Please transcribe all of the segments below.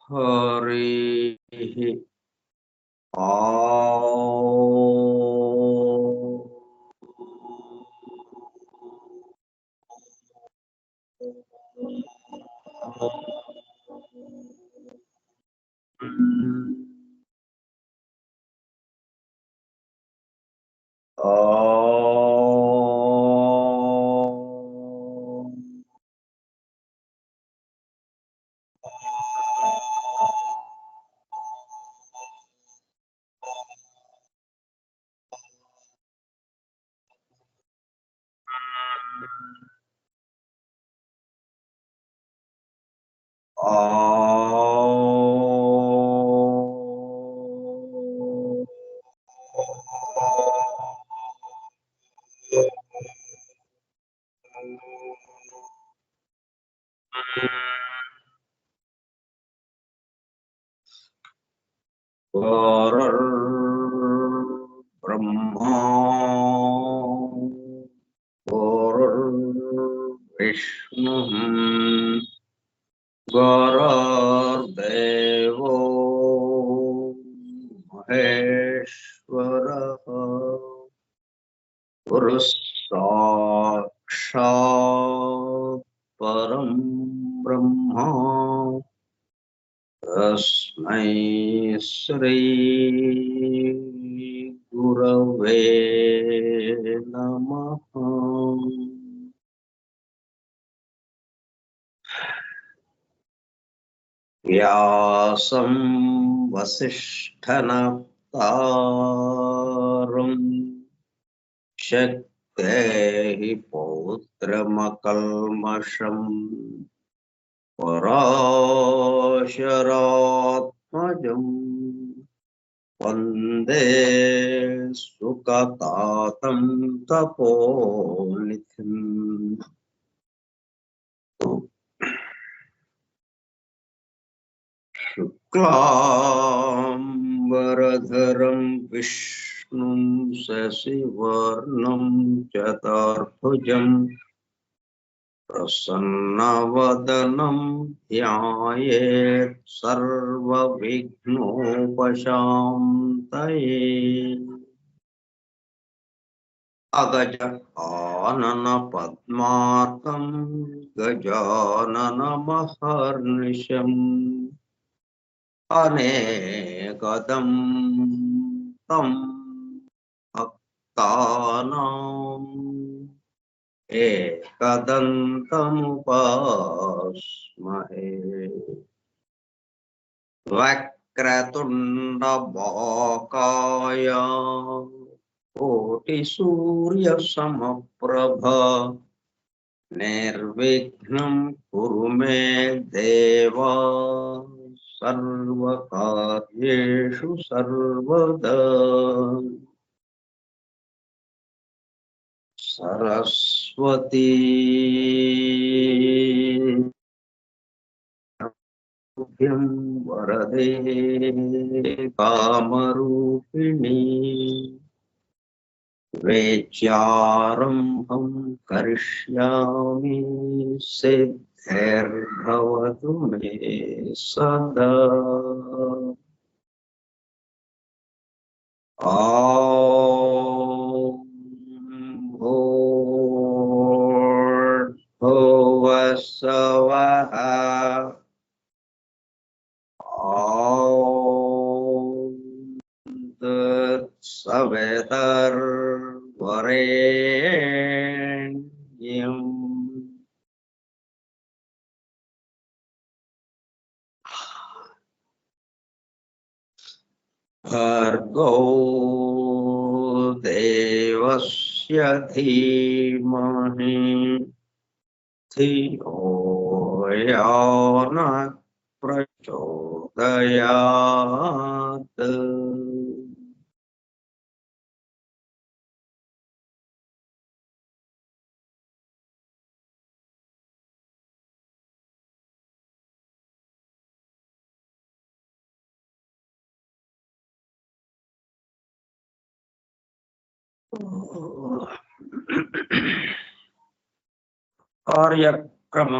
हरिः ॐ गुरुर्ब्रह्मा गुरुर्विष्णुः गुरुर्देवो महेश्वरः गुरुः साक्षात् परं ब्रह्म तस्मै श्री गुरवे नमः। व्यासं वसिष्ठनप्तारं शक्तेः पौत्रमकल्मषम् पराशरात्मजम् वन्दे सुखतातं तपोनिधिम्। शुक्लाम्बरधरं विष्णुं शशिवर्णं चतुर्भुजं प्रसन्नवदनं ध्यायेत् सर्वविघ्नोपशान्तये। अगज आनन पद्मार्कं गजाननमहर्निशम् अनेकदं तं भक्तानाम् एकदन्तमुपास्महे। वक्रतुण्डबाकाय कोटिसूर्यसमप्रभा निर्विघ्नं कुरु मे देव सर्वकार्येषु सर्वदा। सरस्वती वरदे कामरूपिणी वेच्यारम्भं करिष्यामि सिद्धिर्भवतु मे सदा। ॐ भूर्भुवः स्वः ॐ तत्सवितुर्वरेण्यम् भर्गो देवस्य धीमहि धियो यो नः प्रचोदयात्। कार्यक्रम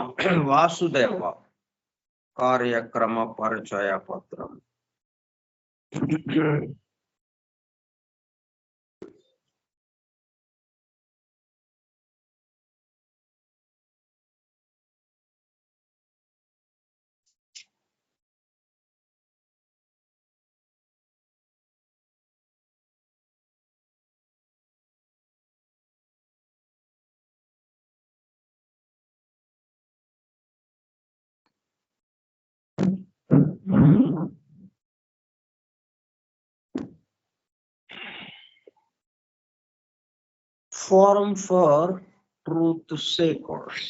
वासुदेव కార్యక్రమ పరిచయ పత్రం. Forum for Truth Seekers.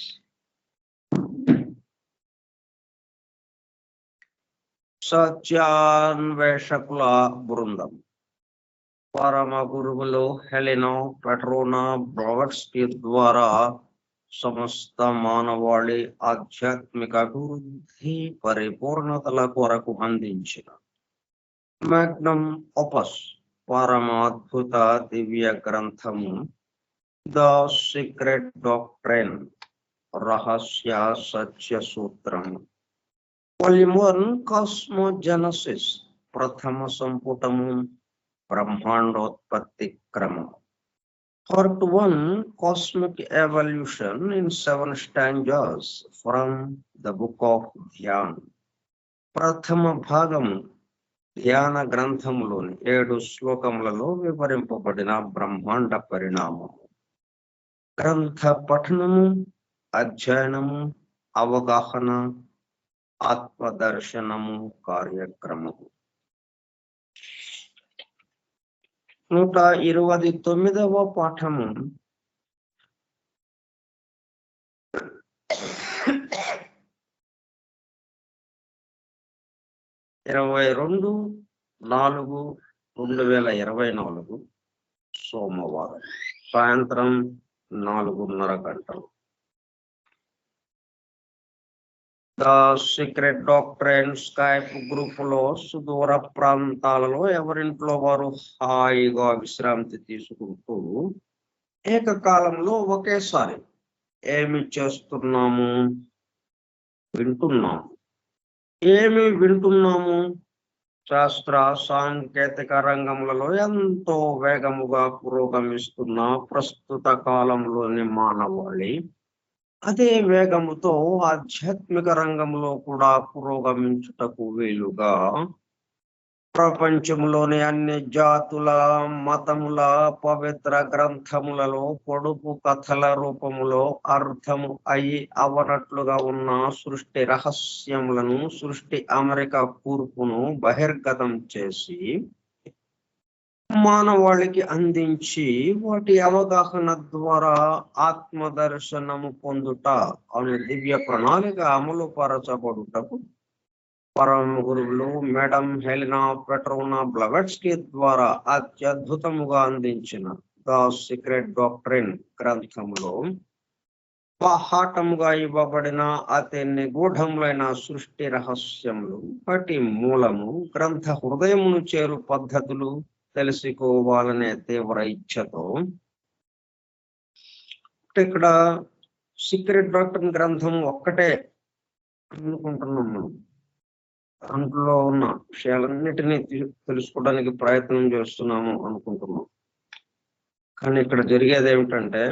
సత్యాన్వేషకుల బృందం. పరమ గురువులు హెలెనా పెట్రోనా బ్లావట్స్కీ ద్వారా సమస్త మానవాళి ఆధ్యాత్మిక అభివృద్ధి పరిపూర్ణతల కొరకు అందించిన మ్యాగ్నమ్ ఓపస్ పరమాద్భుత దివ్య గ్రంథము ద సీక్రెట్ డాక్ట్రైన్, రహస్య సత్య సూత్రము. వాల్యూమ్ 1 కాస్మోజెనసిస్, ప్రథమ సంపుటము బ్రహ్మాండోత్పత్తి క్రమము. Part 1 cosmic evolution in 7 stanzas from the book of Dhyan. ప్రథమ భాగము ధ్యాన గ్రంథములోని 7 శ్లోకములలో వివరింపబడిన బ్రహ్మాండ పరిణామము. గ్రంథ పఠనము, అధ్యయనము, అవగాహన, ఆత్మదర్శనము కార్యక్రమము. 129వ పాఠము (22 4 2024) సోమవారం సాయంత్రం 4:30 గంటలు. The secret doctrine Skype group లో సుదూర ప్రాంతాలలో ఎవరింట్లో వారు హాయిగా విశ్రాంతి తీసుకుంటూ ఏకకాలంలో ఒకేసారి ఏమి చేస్తున్నాము? వింటున్నాము. ఏమి వింటున్నాము? శాస్త్ర సాంకేతిక రంగములలో ఎంతో వేగముగా పురోగమిస్తున్న ప్రస్తుత కాలంలోని మానవాళి అదే వేగముతో ఆధ్యాత్మిక రంగంలో కూడా పురోగమించుటకు వీలుగా ప్రపంచంలోని అన్ని జాతుల, మతముల పవిత్ర గ్రంథములలో పొడుపు కథల రూపములో అర్థము అయి అవనట్లుగా ఉన్న సృష్టి రహస్యములను, సృష్టి అమెరికా కూర్పును బహిర్గతం చేసి మానవాళికి అందించి వాటి అవగాహన ద్వారా ఆత్మదర్శనము పొందుట అనే దివ్య ప్రణాళిక అమలు పరచబడుటకు పరమ గురువులు మేడం హెలెనా పెట్రోనా బ్లావట్స్కీ ద్వారా అత్యద్భుతముగా అందించిన ద సీక్రెట్ డాక్ట్రైన్ గ్రంథములో బాహాటముగా ఇవ్వబడిన అతి నిగూఢములైన సృష్టి రహస్యములు, వాటి మూలము, గ్రంథ హృదయమును చేరు పద్ధతులు తెలుసుకోవాలనే తీవ్ర ఇచ్ఛతో ఇక్కడ సీక్రెట్ డాక్ట్రైన్ గ్రంథం ఒక్కటే అనుకుంటున్నాము. అందులో ఉన్న విషయాలన్నిటినీ తెలుసుకోవడానికి ప్రయత్నం చేస్తున్నాము అనుకుంటున్నాం. కానీ ఇక్కడ జరిగేది ఏమిటంటే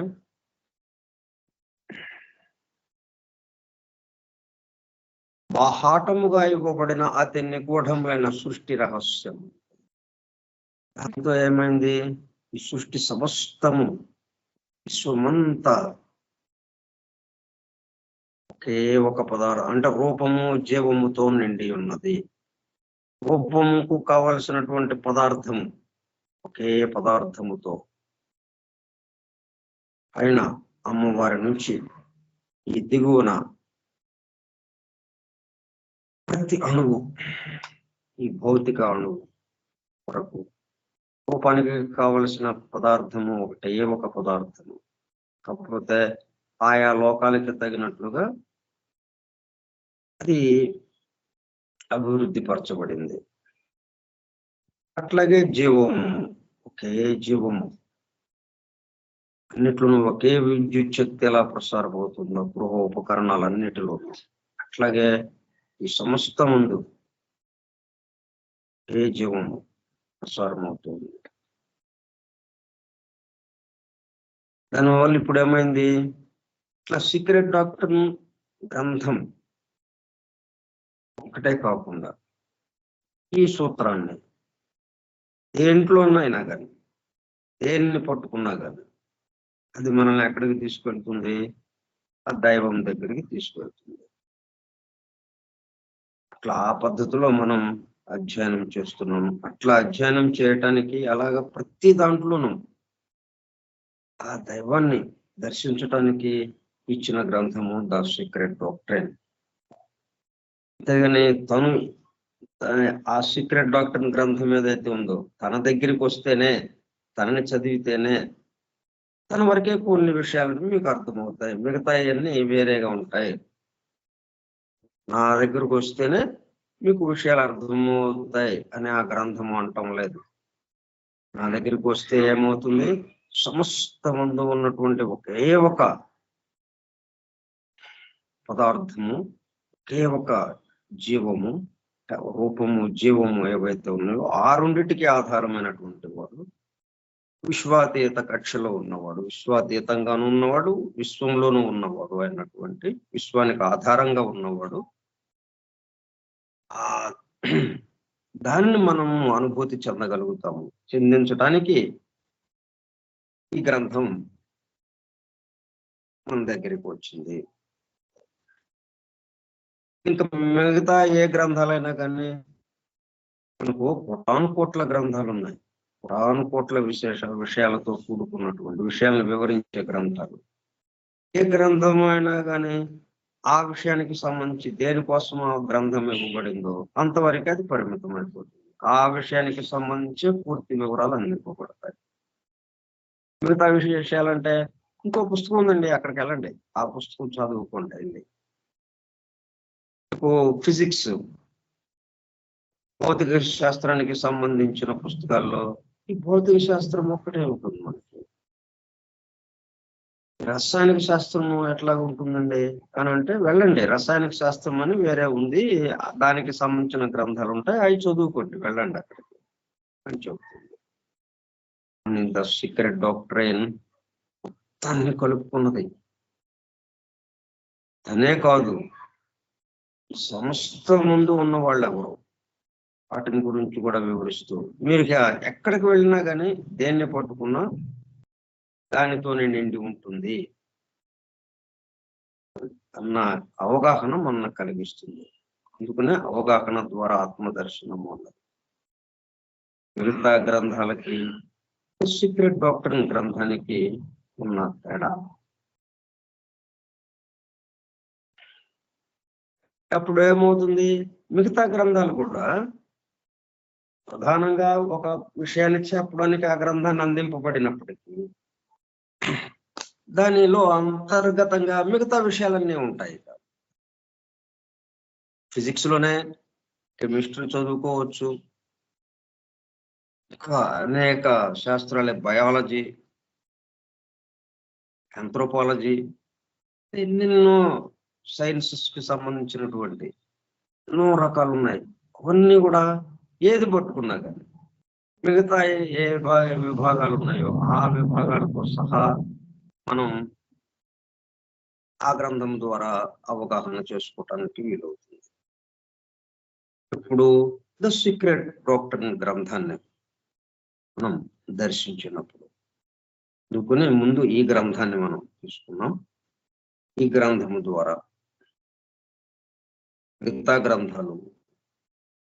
బాహాటముగా ఇవ్వబడిన అతి నిగూఢములైన సృష్టి రహస్యం. దాంతో ఏమైంది? ఈ సృష్టి సమస్తము, విశ్వమంతా ఒకే ఒక పదార్థం అంటే రూపము, జీవముతో నిండి ఉన్నది. రూపముకు కావలసినటువంటి పదార్థము ఒకే పదార్థముతో అయినా అమ్మవారి నుంచి ఈ దిగువన ప్రతి అణువు, ఈ భౌతిక అణువు వరకు రూపానికి కావలసిన పదార్థము ఒకటే ఒక పదార్థము. కాకపోతే ఆయా లోకాలకి తగినట్లుగా అది అభివృద్ధి పరచబడింది. అట్లాగే జీవము, ఒకే జీవము, అన్నిట్లోనూ ఒకే విద్యుత్ శక్తి ఎలా ప్రసారమవుతుందో గృహ ఉపకరణాలన్నిటిలో, అట్లాగే ఈ సమస్తముందు ఏ జీవము ప్రసారమవుతుంది. దానివల్ల ఇప్పుడు ఏమైంది, ఇట్లా సీక్రెట్ డాక్టర్ గ్రంథం ఒకటే కాకుండా ఈ సూత్రాన్ని దేంట్లోనైనా కానీ దేన్ని పట్టుకున్నా కానీ అది మనల్ని ఎక్కడికి తీసుకెళ్తుంది, ఆ దైవం దగ్గరికి తీసుకెళ్తుంది. అట్లా ఆ పద్ధతిలో మనం అధ్యయనం చేస్తున్నాం. అట్లా అధ్యయనం చేయటానికి అలాగ ప్రతి దాంట్లోనూ ఆ దైవాన్ని దర్శించటానికి ఇచ్చిన గ్రంథము ద సీక్రెట్ డాక్ట్రైన్. అంతేగాని తను ఆ సీక్రెట్ డాక్టర్ గ్రంథం ఏదైతే ఉందో తన దగ్గరికి వస్తేనే, తనని చదివితేనే తన వరకే కొన్ని విషయాలు మీకు అర్థమవుతాయి, మిగతాయన్నీ వేరేగా ఉంటాయి. నా దగ్గరకు వస్తేనే మీకు విషయాలు అర్థమవుతాయి అని ఆ గ్రంథము అంటం లేదు. నా దగ్గరికి వస్తే ఏమవుతుంది, సమస్త ముందు ఉన్నటువంటి ఒకే ఒక పదార్థము, ఒకే ఒక జీవము, రూపము, జీవము ఏవైతే ఉన్నాయో ఆ రెండిటికి ఆధారమైనటువంటి వాడు, విశ్వాతీత కక్షలో ఉన్నవాడు, విశ్వాతీతంగాను ఉన్నవాడు, విశ్వంలోనూ ఉన్నవాడు అయినటువంటి, విశ్వానికి ఆధారంగా ఉన్నవాడు. ఆ దాన్ని మనము అనుభూతి చెందగలుగుతాము. చెందించడానికి ఈ గ్రంథం మన దగ్గరికి వచ్చింది. ఇంకా మిగతా ఏ గ్రంథాలైనా కానీ మనకు పురాణకోట్ల గ్రంథాలు ఉన్నాయి. పురాణకోట్ల విషయాలతో కూడుకున్నటువంటి విషయాలను వివరించే గ్రంథాలు. ఏ గ్రంథం అయినా కానీ ఆ విషయానికి సంబంధించి దేనికోసం ఆ గ్రంథం ఇవ్వబడిందో అంతవరకు అది పరిమితం అయిపోతుంది. ఆ విషయానికి సంబంధించి పూర్తి వివరాలు అందింపబడతాయి. మిగతా విషయాలంటే ఇంకో పుస్తకం ఉందండి, అక్కడికి వెళ్ళండి, ఆ పుస్తకం చదువుకోండి. ఫిజిక్స్, భౌతిక శాస్త్రానికి సంబంధించిన పుస్తకాల్లో ఈ భౌతిక శాస్త్రం ఒక్కటే ఉంటుంది. మనకి రసాయనిక శాస్త్రం ఎట్లా ఉంటుందండి అని అంటే, వెళ్ళండి, రసాయనిక శాస్త్రం అని వేరే ఉంది, దానికి సంబంధించిన గ్రంథాలు ఉంటాయి, అవి చదువుకోండి, వెళ్ళండి అక్కడికి అని చెబుతుంది. ద సీక్రెట్ డాక్ట్రైన్ దాన్ని కలుపుకున్నది. తనే కాదు, సమస్త ముందు ఉన్న వాళ్ళు ఎవరు వాటిని గురించి కూడా వివరిస్తూ, మీరు ఎక్కడికి వెళ్ళినా కానీ దేన్ని పట్టుకున్నా దానితోనే నిండి ఉంటుంది అన్న అవగాహన మనకు కలిగిస్తుంది. అందుకనే అవగాహన ద్వారా ఆత్మదర్శనం అన్నది. మిగతా గ్రంథాలకి సీక్రెట్ డాక్టర్ గ్రంథానికి ఉన్న తేడా. అప్పుడు ఏమవుతుంది, మిగతా గ్రంథాలు కూడా ప్రధానంగా ఒక విషయాన్ని చెప్పడానికి ఆ గ్రంథాన్ని అందింపబడినప్పటికీ దానిలో అంతర్గతంగా మిగతా విషయాలన్నీ ఉంటాయి. ఫిజిక్స్ లోనే కెమిస్ట్రీ చదువుకోవచ్చు, అనేక శాస్త్రాలే, బయాలజీ, ఆంథ్రోపాలజీ, ఎన్నెన్నో సైన్సెస్ కి సంబంధించినటువంటి ఎన్నో రకాలు ఉన్నాయి. అవన్నీ కూడా ఏది పట్టుకున్నా కానీ మిగతా ఏ విభాగాలు ఉన్నాయో ఆ విభాగాలతో సహా మనం ఆ గ్రంథం ద్వారా అవగాహన చేసుకోవటానికి వీలవుతుంది. ఇప్పుడు ద సీక్రెట్ డాక్టర్ గ్రంథాన్ని మనం దర్శించినప్పుడు, అందుకనే ముందు ఈ గ్రంథాన్ని మనం తీసుకున్నాం. ఈ గ్రంథము ద్వారా మిగతా గ్రంథాలు,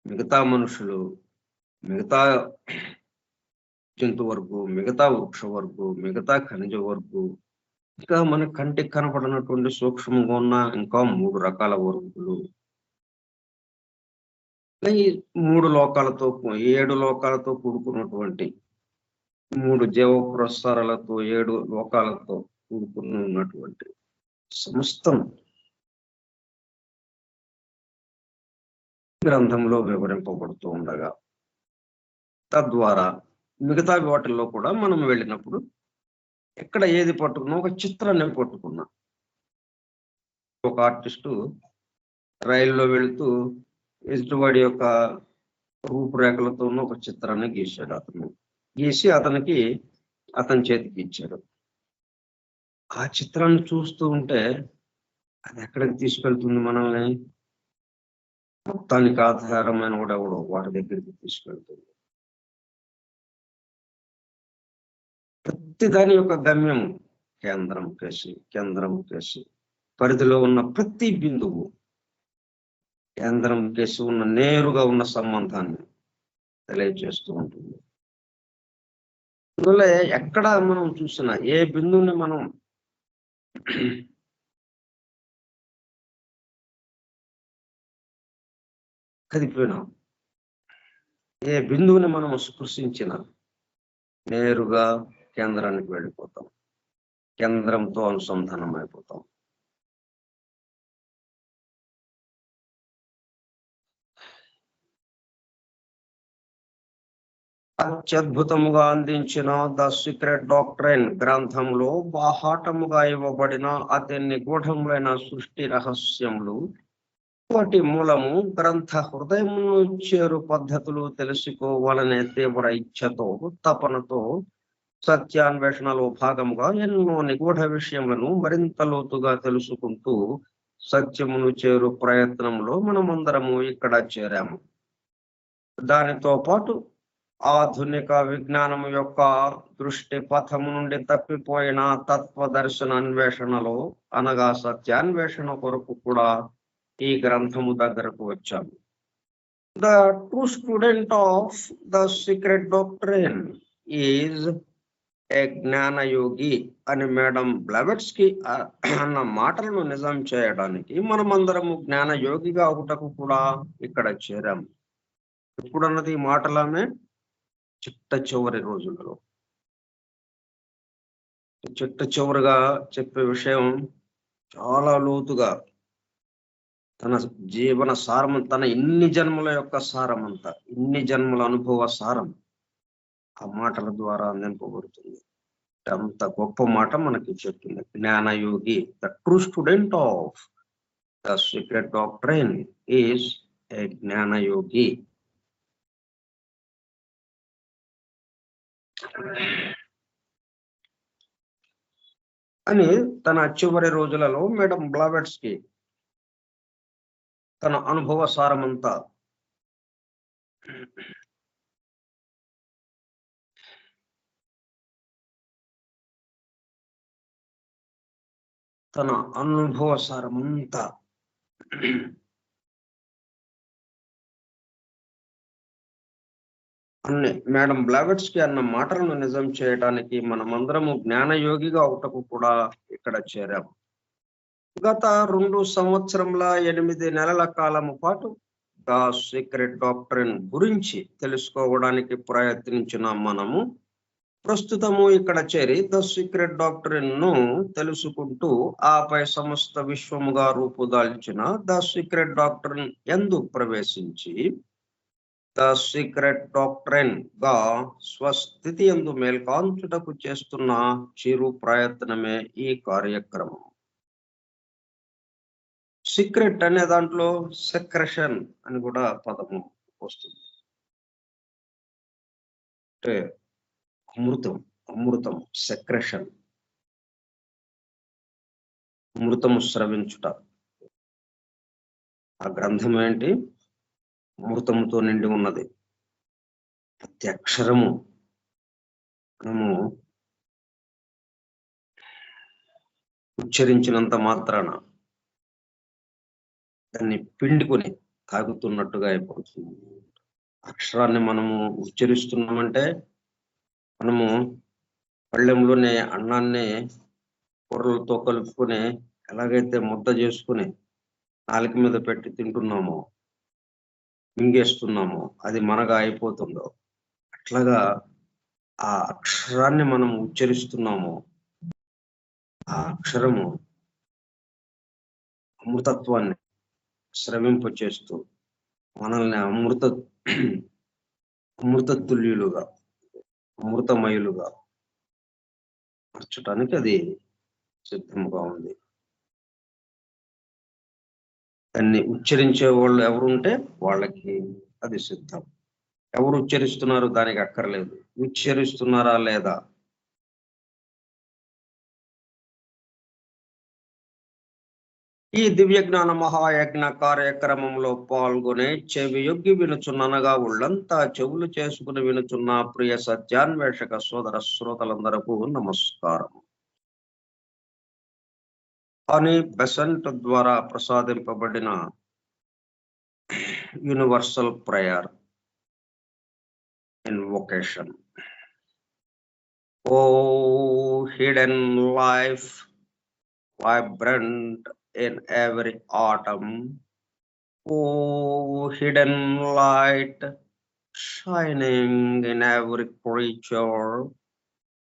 మిగతా మనుషులు, మిగతా జంతు వర్గు, మిగతా వృక్ష వర్గు, మిగతా ఖనిజ వర్గు, ఇంకా మన కంటికి కనపడినటువంటి సూక్ష్మంగా ఉన్న ఇంకా 3 రకాల వర్గులు, ఈ 3 లోకాలతో 7 లోకాలతో కూడుకున్నటువంటి 3 జీవ పురస్కారాలతో 7 లోకాలతో కూడుకుని ఉన్నటువంటి సమస్తం గ్రంథంలో వివరింపబడుతూ ఉండగా, తద్వారా మిగతా వాటిల్లో కూడా మనం వెళ్ళినప్పుడు ఎక్కడ ఏది పట్టుకున్నా, ఒక చిత్రాన్ని పట్టుకున్నా, ఒక ఆర్టిస్టు రైల్లో వెళుతూ ఎదుటివాడి యొక్క రూపురేఖలతో ఒక చిత్రాన్ని గీశాడు. గీసి అతని చేతికి ఇచ్చాడు. ఆ చిత్రాన్ని చూస్తూ ఉంటే అది ఎక్కడికి తీసుకెళ్తుంది మనల్ని? మొత్తానికి ఆధారమైన కూడా వాటి దగ్గరికి తీసుకెళ్తుంది. ప్రతి దాని యొక్క గమ్యం కేంద్రం కేసి పరిధిలో ఉన్న ప్రతి బిందువు కేంద్రం కేసి ఉన్న నేరుగా ఉన్న సంబంధాన్ని తెలియజేస్తూ ఉంటుంది. అందువల్ల ఎక్కడ మనం చూసినా ఏ బిందువుని మనం కదిపినాం, ఏ బిందువుని మనం స్పృశించినా నేరుగా కేంద్రానికి వెళ్ళిపోతాం, కేంద్రంతో అనుసంధానం అయిపోతాం. అత్యద్భుతముగా అందించిన ద సీక్రెట్ డాక్ట్రైన్ గ్రంథంలో బాహాటముగా ఇవ్వబడిన అతి నిగూఢములైన సృష్టి రహస్యములు, వాటి మూలము గ్రంథ హృదయమును చేరు పద్ధతులు తెలుసుకోవాలనే తీవ్ర ఇచ్ఛతో తపనతో సత్యాన్వేషణలో భాగముగా ఎన్నో నిగూఢ విషయములను మరింత లోతుగా తెలుసుకుంటూ సత్యమును చేరు ప్రయత్నంలో మనమందరము ఇక్కడ చేరాము. దానితో పాటు ఆధునిక విజ్ఞానము యొక్క దృష్టి పథము నుండి తప్పిపోయిన తత్వదర్శన అన్వేషణలో అనగా సత్యాన్వేషణ కొరకు కూడా ఈ గ్రంథము దగ్గరకు వచ్చాము. The true student of the secret doctrine is a జ్ఞానయోగి అని మేడం బ్లవెట్స్కి అన్న మాటలను నిజం చేయడానికి మనమందరము జ్ఞానయోగిగా ఒకటకు కూడా ఇక్కడ చేరాము. ఎప్పుడన్నది ఈ మాటలామే చిట్ట చివరి రోజులలో, చిట్ట చివరిగా చెప్పే విషయం చాలా లోతుగా తన జీవన సారం, తన ఇన్ని జన్మల యొక్క సారం అంతా, ఇన్ని జన్మల అనుభవ సారం ఆ మాటల ద్వారా నింపబడుతుంది. అంత గొప్ప మాట మనకి చెప్తుంది. జ్ఞానయోగి, the true student of the secret doctrine is a జ్ఞానయోగి. అని తన చివరి రోజులలో మేడం బ్లవెట్స్కి తన అనుభవ సారమంతా అన్ని మేడం బ్లవెట్స్కి అన్న మాటలను నిజం చేయడానికి మనమందరము జ్ఞానయోగిగా ఒకటకు కూడా ఇక్కడ చేరాము. గత 2 సంవత్సరముల 8 నెలల కాలము పాటు ద సీక్రెట్ డాక్ట్రైన్ గురించి తెలుసుకోవడానికి ప్రయత్నించిన మనము ప్రస్తుతము ఇక్కడ చేరి ద సీక్రెట్ డాక్ట్రైన్ ను తెలుసుకుంటూ ఆపై సమస్త విశ్వముగా రూపుదాల్చిన ద సీక్రెట్ డాక్ట్రైన్ యందు ప్రవేశించి ద సీక్రెట్ డాక్ట్రైన్ గా స్వస్థితి యందు మేల్కాంచుటకు చేస్తున్న చిరు ప్రయత్నమే ఈ కార్యక్రమం. సీక్రెట్ అనే దాంట్లో సెక్రెషన్ అని కూడా పదము వస్తుంది. అంటే అమృతం సెక్రెషన్, అమృతము స్రవించుట. ఆ గ్రంథం ఏంటి? అమృతముతో నిండి ఉన్నది. ప్రతి అక్షరము మనము ఉచ్చరించినంత మాత్రాన దాన్ని పిండుకొని తాగుతున్నట్టుగా అయిపోతుంది. అక్షరాన్ని మనము ఉచ్చరిస్తున్నామంటే మనము పళ్ళెంలోనే అన్నాన్ని కూరలతో కలుపుకొని ఎలాగైతే ముద్ద చేసుకుని నాలుక మీద పెట్టి తింటున్నామో, మింగేస్తున్నామో, అది మనగా అయిపోతుందో, అట్లాగా ఆ అక్షరాన్ని మనం ఉచ్చరిస్తున్నామో ఆ అక్షరము అమృతత్వాన్ని శ్రమింప చేస్తూ మనల్ని అమృతతుల్యులుగా, అమృతమయులుగా మార్చడానికి అది సిద్ధంగా ఉంది. దాన్ని ఉచ్చరించే వాళ్ళు ఎవరుంటే వాళ్ళకి అది సిద్ధం. ఎవరు ఉచ్చరిస్తున్నారు దానికి అక్కర్లేదు. ఉచ్చరిస్తున్నారా లేదా? ఈ దివ్య జ్ఞాన మహాయజ్ఞ కార్యక్రమంలో పాల్గొనే చెవియొగ్గి వినుచున్ననగా ఉళ్ళంతా చెవులు చేసుకుని వినుచున్న ప్రియ సత్యాన్వేషక సోదర శ్రోతలందరకు నమస్కారం. అని బెసెంట్ ద్వారా ప్రసాదింపబడిన universal prayer invocation. Oh, hidden life, vibrant in every atom. Oh, hidden light, shining in every creature.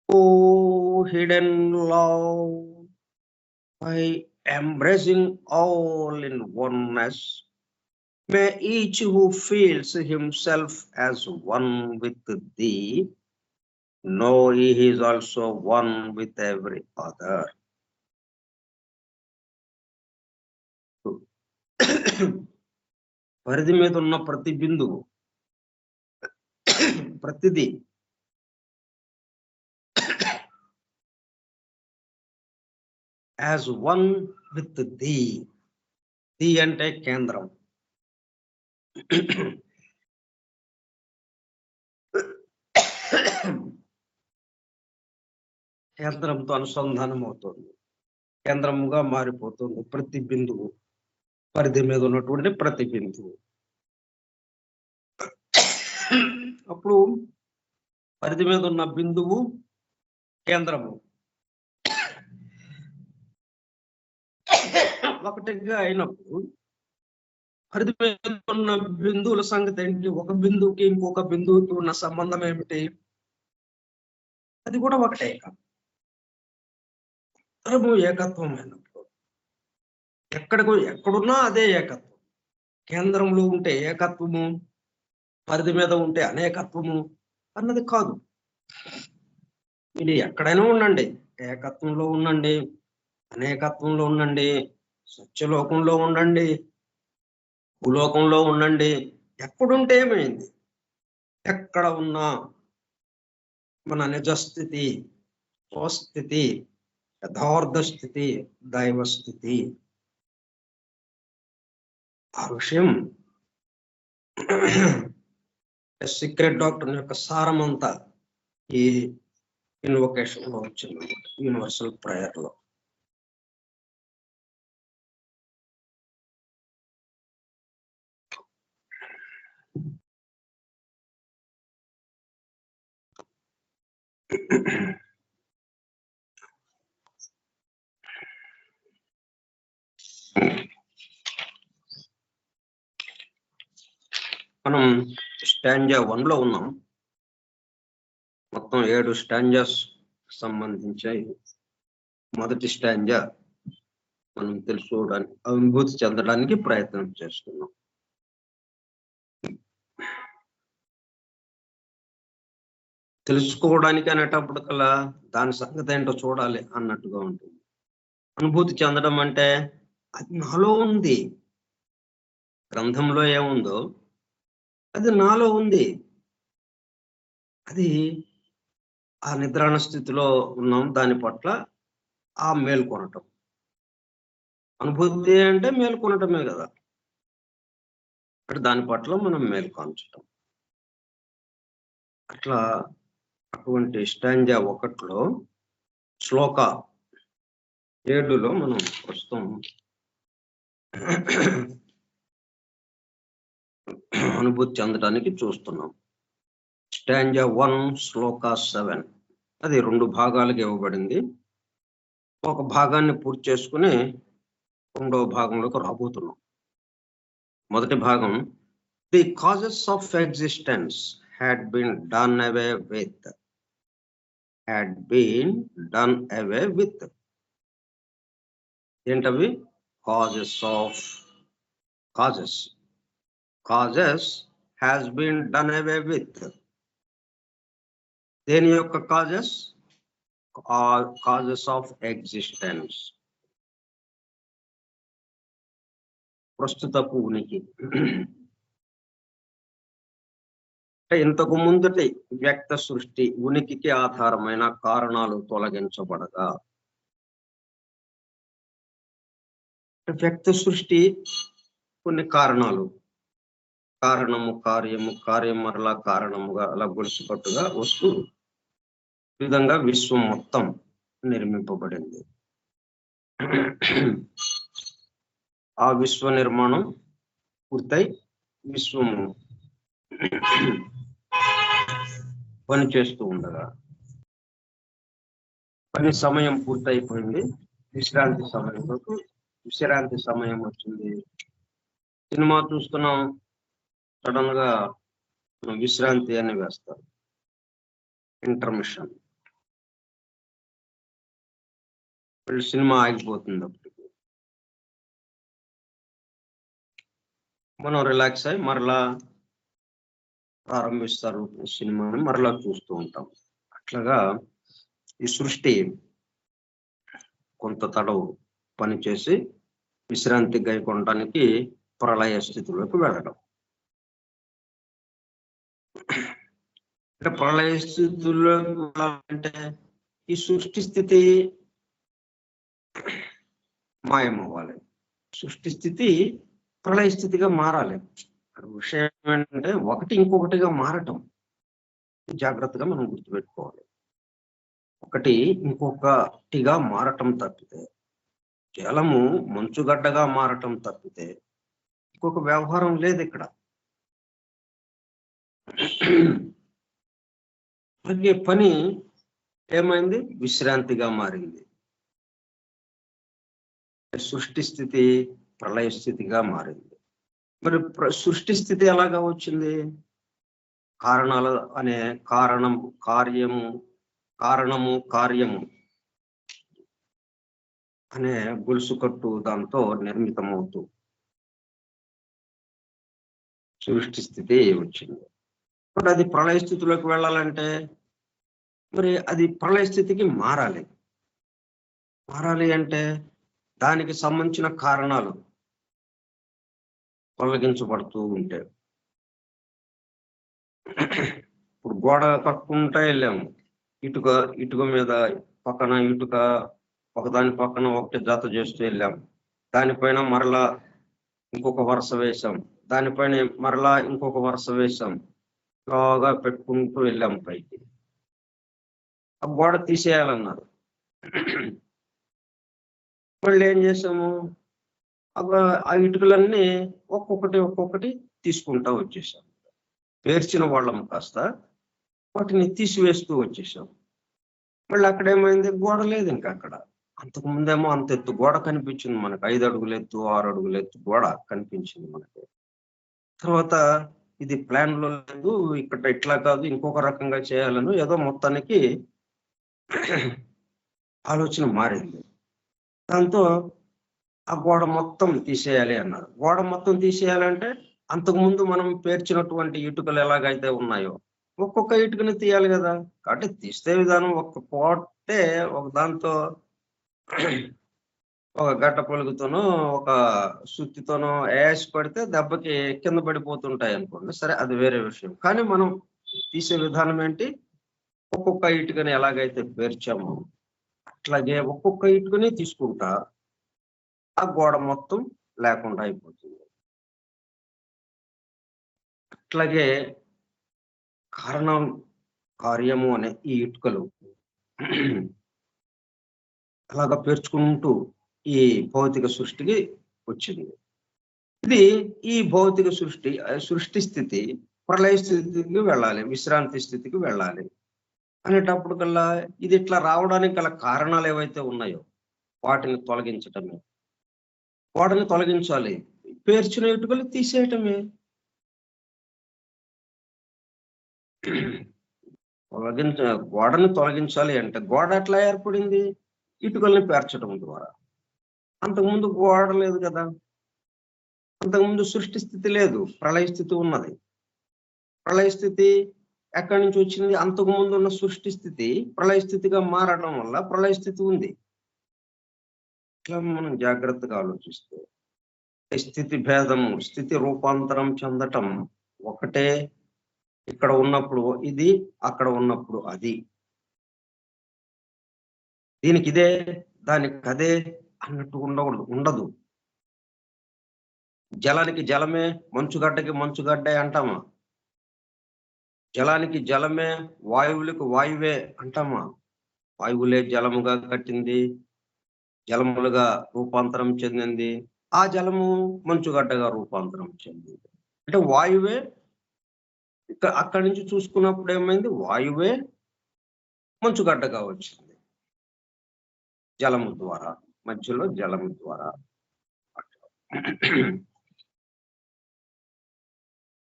Oh, hidden love, by embracing all in oneness. May each who feels himself as one with thee know he is also one with every other. పరిధి మీద ఉన్న ప్రతి బిందువు, ప్రతిదీ as one with the. The అంటే కేంద్రం. కేంద్రంతో అనుసంధానం అవుతుంది, కేంద్రముగా మారిపోతుంది ప్రతి బిందువు, పరిధి మీద ఉన్నటువంటి ప్రతి బిందువు. అప్పుడు పరిధి మీద ఉన్న బిందువు కేంద్రము ఒకటిగా అయినప్పుడు పరిధి మీద ఉన్న బిందువుల సంగతి ఏంటి? ఒక బిందువుకి ఇంకొక బిందువుకి ఉన్న సంబంధం ఏమిటి? అది కూడా ఒకటే. ఏకత్వం అయినప్పుడు ఎక్కడున్నా అదే ఏకత్వం. కేంద్రంలో ఉంటే ఏకత్వము, పరిధి మీద ఉంటే అనేకత్వము అన్నది కాదు. ఇది ఎక్కడైనా ఉండండి, ఏకత్వంలో ఉండండి, అనేకత్వంలో ఉండండి, సత్యలోకంలో ఉండండి, భూలోకంలో ఉండండి, ఎక్కడుంటే ఏమైంది? ఎక్కడ ఉన్నా మన నిజస్థితి, స్వస్థితి, యథార్థ స్థితి, దైవస్థితి. ఆ విషయం సీక్రెట్ డాక్టర్ యొక్క సారమంతా ఈ ఇన్వొకేషన్ లో వచ్చింది, యూనివర్సల్ ప్రేయర్ లో. మనం స్టాంజా 1 లో ఉన్నాం. మొత్తం 7 స్టాంజాస్ సంబంధించి మొదటి స్టాంజా మనం తెలుసుకోవడానికి, అనుభూతి చెందడానికి ప్రయత్నం చేస్తున్నాం. తెలుసుకోవడానికి అనేటప్పుడు కల్లా దాని సంగతి ఏంటో చూడాలి అన్నట్టుగా ఉంటుంది. అనుభూతి చెందడం అంటే అది నాలో ఉంది, గ్రంథంలో ఏముందో అది నాలో ఉంది. అది ఆ నిద్రాణ స్థితిలో ఉన్నాం, దాని పట్ల ఆ మేల్కొనటం. అనుభూతి అంటే మేల్కొనటమే కదా, అంటే దాని పట్ల మనం మేల్కొనటం. అట్లా అటువంటి స్టాంజా 1లో శ్లోక 7లో మనం ప్రస్తుతం అనుభూతి చెందడానికి చూస్తున్నాం. స్టాంజా 1 శ్లోక 7 అది 2 భాగాలుగా ఇవ్వబడింది. ఒక భాగాన్ని పూర్తి చేసుకుని రెండవ భాగంలోకి రాబోతున్నాం. మొదటి భాగం, the causes of existence had been done away with. ఏంటవి? causes has been done away with. దేని యొక్క causes of existence. ప్రస్తుతపు ఉనికి. అంటే ఇంతకు ముందుటి వ్యక్త సృష్టి ఉనికికి ఆధారమైన కారణాలు తొలగించబడగా, వ్యక్త సృష్టి కొన్ని కారణాలు, కారణము కార్యము, కార్యం మరలా కారణముగా అలా గొలుసుకట్టుగా వస్తూ ఈ విధంగా విశ్వం మొత్తం నిర్మింపబడింది. ఆ విశ్వ నిర్మాణం పూర్తయి విశ్వము పని చేస్తూ ఉండగా పని సమయం పూర్తయిపోయింది. విశ్రాంతి సమయం వచ్చింది. సినిమా చూస్తున్నాం, సడన్ గా విశ్రాంతి అని వేస్తారు, ఇంటర్మిషన్. సినిమా ఆగిపోతుంది. అప్పటికి మనం రిలాక్స్ అయ్యి మరలా ప్రారంభిస్తారు సినిమాని, మరలా చూస్తూ ఉంటాం. అట్లాగా ఈ సృష్టి కొంత తడవు పనిచేసి విశ్రాంతి గైకొనడానికి ప్రళయ స్థితిలోకి వెళ్ళడం. అంటే ప్రళయ స్థితిలో అంటే ఈ సృష్టి స్థితి మాయమవ్వాలి, సృష్టి స్థితి ప్రళయ స్థితిగా మారాలి. విషయం ఏంటంటే ఒకటి ఇంకొకటిగా మారటం జాగ్రత్తగా మనం గుర్తుపెట్టుకోవాలి. ఒకటి ఇంకొకటిగా మారటం తప్పితే, జలము మంచుగడ్డగా మారటం తప్పితే ఇంకొక వ్యవహారం లేదు ఇక్కడ. అలాగే పని ఏమైంది? విశ్రాంతిగా మారింది. సృష్టి స్థితి ప్రళయ స్థితిగా మారింది. మరి సృష్టి స్థితి ఎలాగా వచ్చింది? కారణాలు అనే కారణము కార్యము అనే గొలుసు కట్టు దాంతో నిర్మితమవుతూ సృష్టి స్థితి వచ్చింది. ఇప్పుడు అది ప్రళయ స్థితిలోకి వెళ్ళాలంటే మరి అది ప్రళయ స్థితికి మారాలి. అంటే దానికి సంబంధించిన కారణాలు తొలగించబడుతూ ఉంటాయి. ఇప్పుడు గోడ కట్టుకుంటా వెళ్ళాము, ఇటుక మీద పక్కన ఇటుక ఒకదాని పక్కన ఒకటి జత చేస్తూ వెళ్ళాం. దానిపైన మరలా ఇంకొక వరుస వేసాం, దానిపైన మరలా ఇంకొక వరుస వేసాం, బాగా పెట్టుకుంటూ వెళ్ళాం పైకి. ఆ గోడ తీసేయాలన్నారు. మళ్ళీ ఏం చేసాము? ఆ ఇటుకలన్నీ ఒక్కొక్కటి తీసుకుంటా వచ్చేసాం. పేర్చిన వాళ్ళం కాస్త వాటిని తీసివేస్తూ వచ్చేసాం. మళ్ళీ అక్కడ ఏమైంది? గోడ లేదు ఇంకా అక్కడ. అంతకు ముందేమో అంత ఎత్తు గోడ కనిపించింది మనకు, 5 అడుగుల ఎత్తు 6 అడుగుల ఎత్తు గోడ కనిపించింది మనకి. తర్వాత ఇది ప్లాన్ లో లేదు, ఇక్కడ ఇట్లా కాదు ఇంకొక రకంగా చేయాలను ఏదో మొత్తానికి ఆలోచన మారింది. దాంతో ఆ గోడ మొత్తం తీసేయాలి అన్నారు. గోడ మొత్తం తీసేయాలంటే అంతకుముందు మనం పేర్చినటువంటి ఇటుకలు ఎలాగైతే ఉన్నాయో ఒక్కొక్క ఇటుకని తీయాలి కదా. కాబట్టి తీస్తే విధానం ఒక్క కోటే ఒక దాంతో ఒక గడ్డ పొలుగుతోనో ఒక సుత్తితోనో వేసి పడితే దెబ్బకి కింద పడిపోతుంటాయి అనుకోండి, సరే అది వేరే విషయం. కానీ మనం తీసే విధానం ఏంటి? ఒక్కొక్క ఇటుకని ఎలాగైతే పేర్చామో అట్లాగే ఒక్కొక్క ఇటుకని తీసుకుంటా ఆ గోడ మొత్తం లేకుండా అయిపోతుంది. అట్లాగే కారణం కార్యము అనే ఈ ఇటుకలు అలాగా పేర్చుకుంటూ ఈ భౌతిక సృష్టికి వచ్చింది. ఇది ఈ భౌతిక సృష్టి స్థితి ప్రళయ స్థితికి వెళ్ళాలి, విశ్రాంతి స్థితికి వెళ్ళాలి అనేటప్పుడు కల్లా ఇది ఇట్లా రావడానికి గల కారణాలు ఏవైతే ఉన్నాయో వాటిని తొలగించటమే. వాటిని తొలగించాలి, పేర్చిన ఇటుకలు తీసేయటమే. గోడని తొలగించాలి అంటే గోడ ఎట్లా ఏర్పడింది? ఇటుకల్ని పేర్చడం ద్వారా. అంతకుముందు గోడ లేదు కదా, అంతకుముందు సృష్టి స్థితి లేదు, ప్రళయ స్థితి ఉన్నది. ప్రళయ స్థితి ఎక్కడి నుంచి వచ్చింది? అంతకుముందు ఉన్న సృష్టి స్థితి ప్రళయ స్థితిగా మారడం వల్ల ప్రళయ స్థితి ఉంది. ఇట్లా మనం జాగ్రత్తగా ఆలోచిస్తే స్థితి భేదము, స్థితి రూపాంతరం చెందటం ఒకటే. ఇక్కడ ఉన్నప్పుడు ఇది, అక్కడ ఉన్నప్పుడు అది, దీనికి ఇదే దానికి అదే అన్నట్టు ఉండదు. జలానికి జలమే, మంచుగడ్డకి మంచుగడ్డే అంటామా? జలానికి జలమే, వాయువులకు వాయువే అంటామా? వాయువులే జలముగా కట్టింది, జలములుగా రూపాంతరం చెందింది, ఆ జలము మంచుగడ్డగా రూపాంతరం చెందింది. అంటే వాయువే అక్కడి నుంచి చూసుకున్నప్పుడు ఏమైంది? వాయువే మంచుగడ్డగా వచ్చింది జలము ద్వారా, మధ్యలో జలము ద్వారా.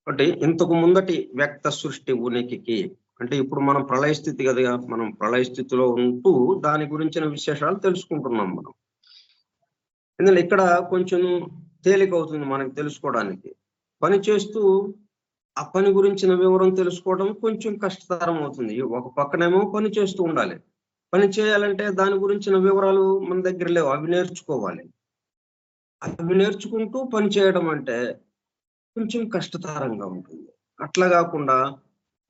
అంటే ఇంతకు ముందటి వ్యక్త సృష్టి ఉనికికి, అంటే ఇప్పుడు మనం ప్రళయ స్థితి కదా, మనం ప్రళయ స్థితిలో ఉంటూ దాని గురించిన విశేషాలు తెలుసుకుంటున్నాం మనం. ఎందుకంటే ఇక్కడ కొంచెం తేలిక అవుతుంది మనకు తెలుసుకోవడానికి. పని చేస్తూ ఆ పని గురించిన వివరం తెలుసుకోవడం కొంచెం కష్టతరం అవుతుంది. ఒక పక్కనేమో పని చేస్తూ ఉండాలి, పని చేయాలంటే దాని గురించిన వివరాలు మన దగ్గర లేవు, అవి నేర్చుకోవాలి. అవి నేర్చుకుంటూ పని చేయడం అంటే కొంచెం కష్టతరంగా ఉంటుంది. అట్లా కాకుండా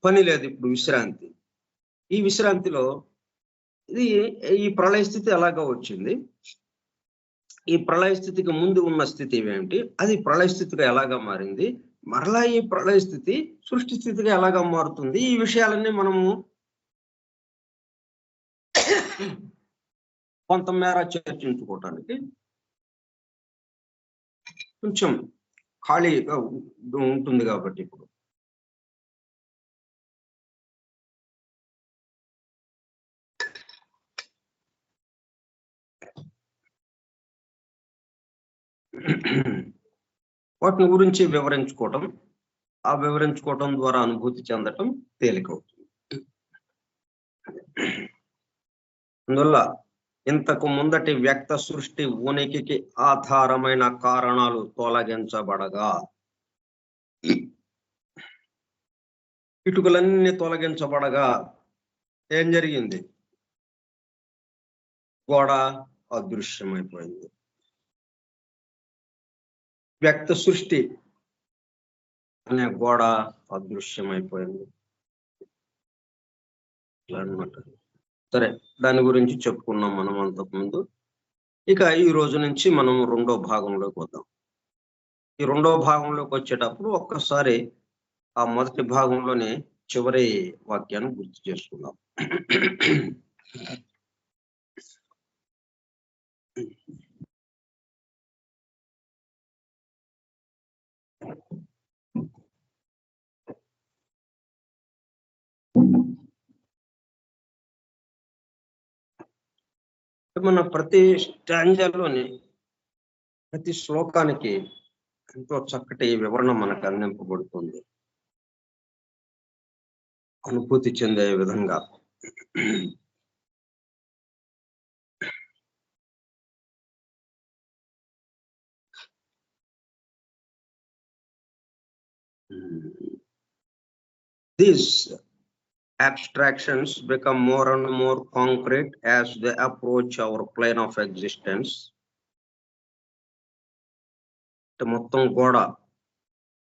పని లేదు, ఇప్పుడు విశ్రాంతి. ఈ విశ్రాంతిలో ఈ ప్రళయ స్థితి అలాగా వచ్చింది. ఈ ప్రళయ స్థితికి ముందు ఉన్న స్థితి ఏమిటి, అది ప్రళయ స్థితిగా ఎలాగా మారింది, మరలా ఈ ప్రళయ స్థితి సృష్టి స్థితిగా ఎలాగా మారుతుంది, ఈ విషయాలన్నీ మనము కొంతమేర చర్చించుకోవటానికి కొంచెం ఖాళీగా ఉంటుంది కాబట్టి ఇప్పుడు వాటిని గురించి వివరించుకోవటం, ఆ వివరించుకోవటం ద్వారా అనుభూతి చెందటం తేలికవుతుంది. అందువల్ల ఇంతకు ముందటి వ్యక్త సృష్టి ఉనికికి ఆధారమైన కారణాలు తొలగించబడగా, ఇటుకలన్నీ తొలగించబడగా ఏం జరిగింది? గోడ అదృశ్యమైపోయింది. వ్యక్త సృష్టి అనే గోడ అదృశ్యమైపోయింది అన్నమాట. సరే, దాని గురించి చెప్పుకున్నాం మనం అంతకుముందు. ఇక ఈ రోజు నుంచి మనం రెండో భాగంలోకి వద్దాం. ఈ రెండో భాగంలోకి వచ్చేటప్పుడు ఒక్కసారి ఆ మొదటి భాగంలోనే చివరి వాక్యాన్ని గుర్తు చేసుకుందాం. మన ప్రతి స్టాంజర్లోని ప్రతి శ్లోకానికి ఎంతో చక్కటి వివరణ మనకు అందింపబడుతుంది, అనుభూతి చెందే విధంగా. These abstractions become more and more concrete as they approach our plane of existence. మొత్తం గోడ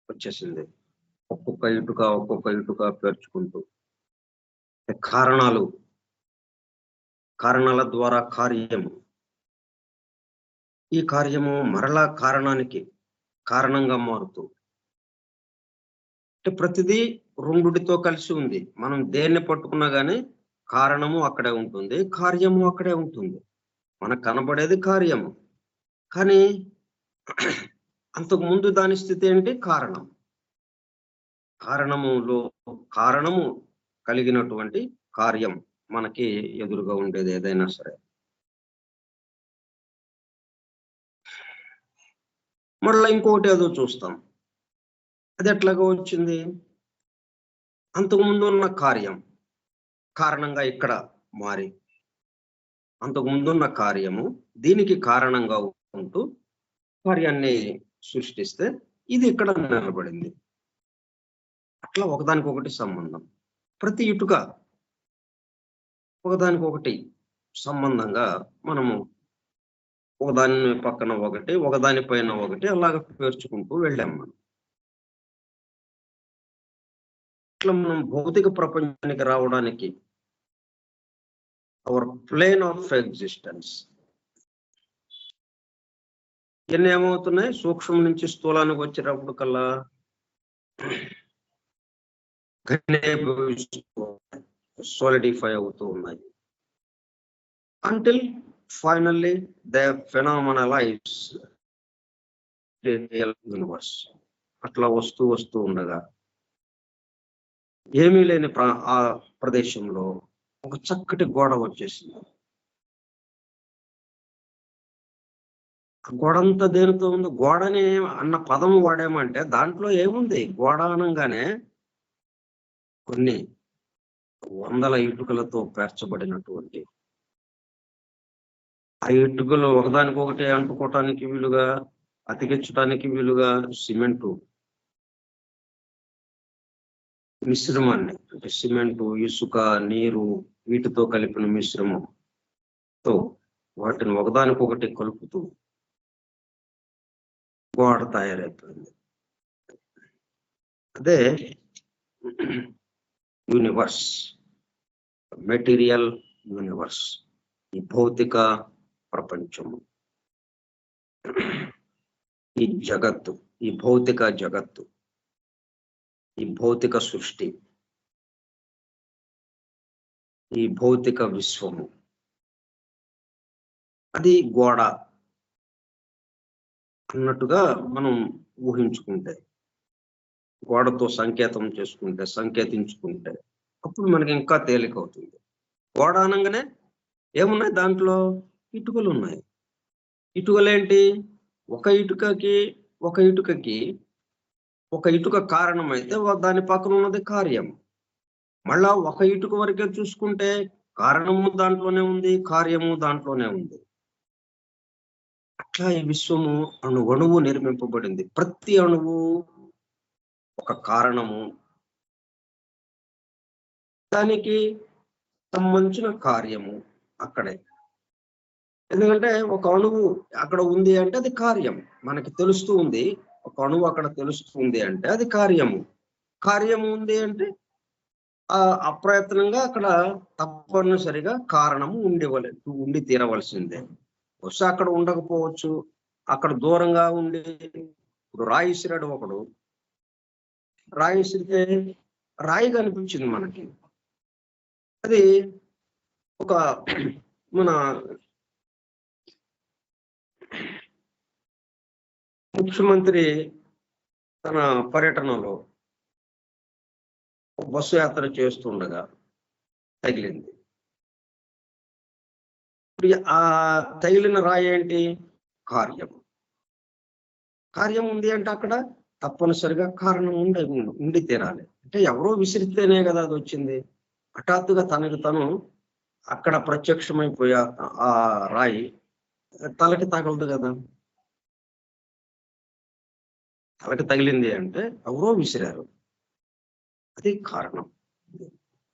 వచ్చేసింది, ఒక్కొక్క ఇటుక పేర్చుకుంటూ. కారణాల ద్వారా కార్యము, ఈ కార్యము మరలా కారణానికి కారణంగా మారుతూ, అంటే ప్రతిదీ రెండుటితో కలిసి ఉంది. మనం దేన్ని పట్టుకున్నా గానీ కారణము అక్కడే ఉంటుంది, కార్యము అక్కడే ఉంటుంది. మనకు కనబడేది కార్యము, కానీ అంతకు ముందు దాని స్థితి ఏంటి? కారణం. కారణము కలిగినటువంటి కార్యం మనకి ఎదురుగా ఉండేది ఏదైనా సరే. మళ్ళీ ఇంకొకటి ఏదో చూస్తాం, అది ఎట్లాగా వచ్చింది? అంతకుముందు ఉన్న కార్యం కారణంగా ఇక్కడ మారి, అంతకుముందున్న కార్యము దీనికి కారణంగా ఉంటూ కార్యాన్ని సృష్టిస్తే ఇది ఇక్కడ నిలబడింది. అట్లా ఒకదానికొకటి సంబంధం. ప్రతి ఇటుక ఒకదానికొకటి సంబంధంగా మనము ఒకదాని పక్కన ఒకటి, ఒకదాని పైన ఒకటి, అలాగ పేర్చుకుంటూ వెళ్ళాం మనం. ఇట్లా మనం భౌతిక ప్రపంచానికి రావడానికి అవర్ ప్లేన్ ఆఫ్ ఎగ్జిస్టెన్స్ ఇవన్నీ ఏమవుతున్నాయి, సూక్ష్మం నుంచి స్థూలానికి వచ్చేటప్పుడు కల్లా సాలిడిఫై అవుతూ ఉన్నాయి. Until finally the phenomenalize universe. అట్లా వస్తూ ఉండగా ఏమీ లేని ఆ ప్రదేశంలో ఒక చక్కటి గోడ వచ్చేసింది. గోడంతా దేనితో ఉంది? గోడని అన్న పదం వాడామంటే దాంట్లో ఏముంది? గోడ అనగానే కొన్ని వందల ఇటుకలతో పేర్చబడినటువంటి, ఆ ఇటుకలు ఒకదానికొకటి అంటుకోవటానికి వీలుగా, అతికించడానికి వీలుగా సిమెంటు మిశ్రమాన్ని, అంటే సిమెంటు, ఇసుక, నీరు వీటితో కలిపిన మిశ్రమంతో వాటిని ఒకదానికొకటి కలుపుతూ గోడ తయారైపోయింది. అదే యూనివర్స్, మెటీరియల్ యూనివర్స్, ఈ భౌతిక ప్రపంచము, ఈ జగత్తు, ఈ భౌతిక జగత్తు, ఈ భౌతిక సృష్టి, ఈ భౌతిక విశ్వము, అది గోడ అన్నట్టుగా మనం ఊహించుకుంటే, గోడతో సంకేతించుకుంటే అప్పుడు మనకి ఇంకా తేలిక అవుతుంది. గోడ అనగానే ఏమున్నాయి? దాంట్లో ఇటుకలు ఉన్నాయి. ఇటుకలేంటి? ఒక ఇటుక కారణమైతే దాని పక్కన ఉన్నది కార్యం. మళ్ళా ఒక ఇటుక వరకే చూసుకుంటే కారణము దాంట్లోనే ఉంది, కార్యము దాంట్లోనే ఉంది. అట్లా ఈ విశ్వము అణువు నిర్మింపబడింది. ప్రతి అణువు ఒక కారణము, దానికి సంబంధించిన కార్యము అక్కడే. ఎందుకంటే ఒక అణువు అక్కడ ఉంది అంటే అది కార్యం, మనకి తెలుస్తూ ఉంది. ఒక అణువు అక్కడ తెలుస్తుంది అంటే అది కార్యము. కార్యము ఉంది అంటే అప్రయత్నంగా అక్కడ తప్పనిసరిగా కారణము ఉండి తీరవలసిందే. బహుశా అక్కడ ఉండకపోవచ్చు, అక్కడ దూరంగా ఉండి. ఇప్పుడు రాయి విసిరాడు ఒకడు, రాయి విసిరితే రాయి కనిపించింది మనకి. అది ఒక మన ముఖ్యమంత్రి తన పర్యటనలో బస్సు యాత్ర చేస్తుండగా తగిలింది. ఆ తగిలిన రాయి ఏంటి? కార్యం. కార్యం ఉంది అంటే అక్కడ తప్పనిసరిగా కారణం ఉండి తీరాలి. అంటే ఎవరో విసిరితేనే కదా అది వచ్చింది. హఠాత్తుగా తనకు తను అక్కడ ప్రత్యక్షమైపోయా ఆ రాయి తలకి తగలదు కదా. తలకి తగిలింది అంటే ఎవరో విసిరారు, అది కారణం.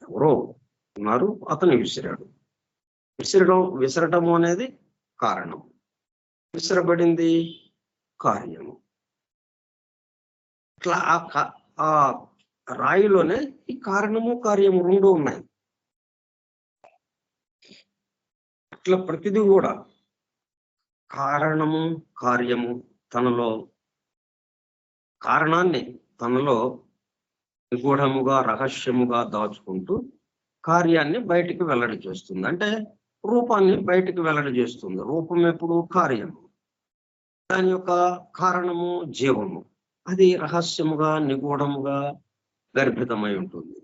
ఎవరో ఉన్నారు, అతను విసిరాడు. విసరటము అనేది కారణం, విసరబడింది కార్యము. ఇట్లా ఆ రాయిలోనే ఈ కారణము కార్యము రెండు ఉన్నాయి. ఇట్లా ప్రతిదీ కూడా కారణము కార్యము తనలో, కారణాన్ని తనలో నిగూఢముగా రహస్యముగా దాచుకుంటూ కార్యాన్ని బయటికి వెల్లడి చేస్తుంది. అంటే రూపాన్ని బయటికి వెల్లడి చేస్తుంది. రూపం ఎప్పుడు? కార్యము. దాని యొక్క కారణము జీవము. అది రహస్యముగా నిగూఢముగా గర్భితమై ఉంటుంది.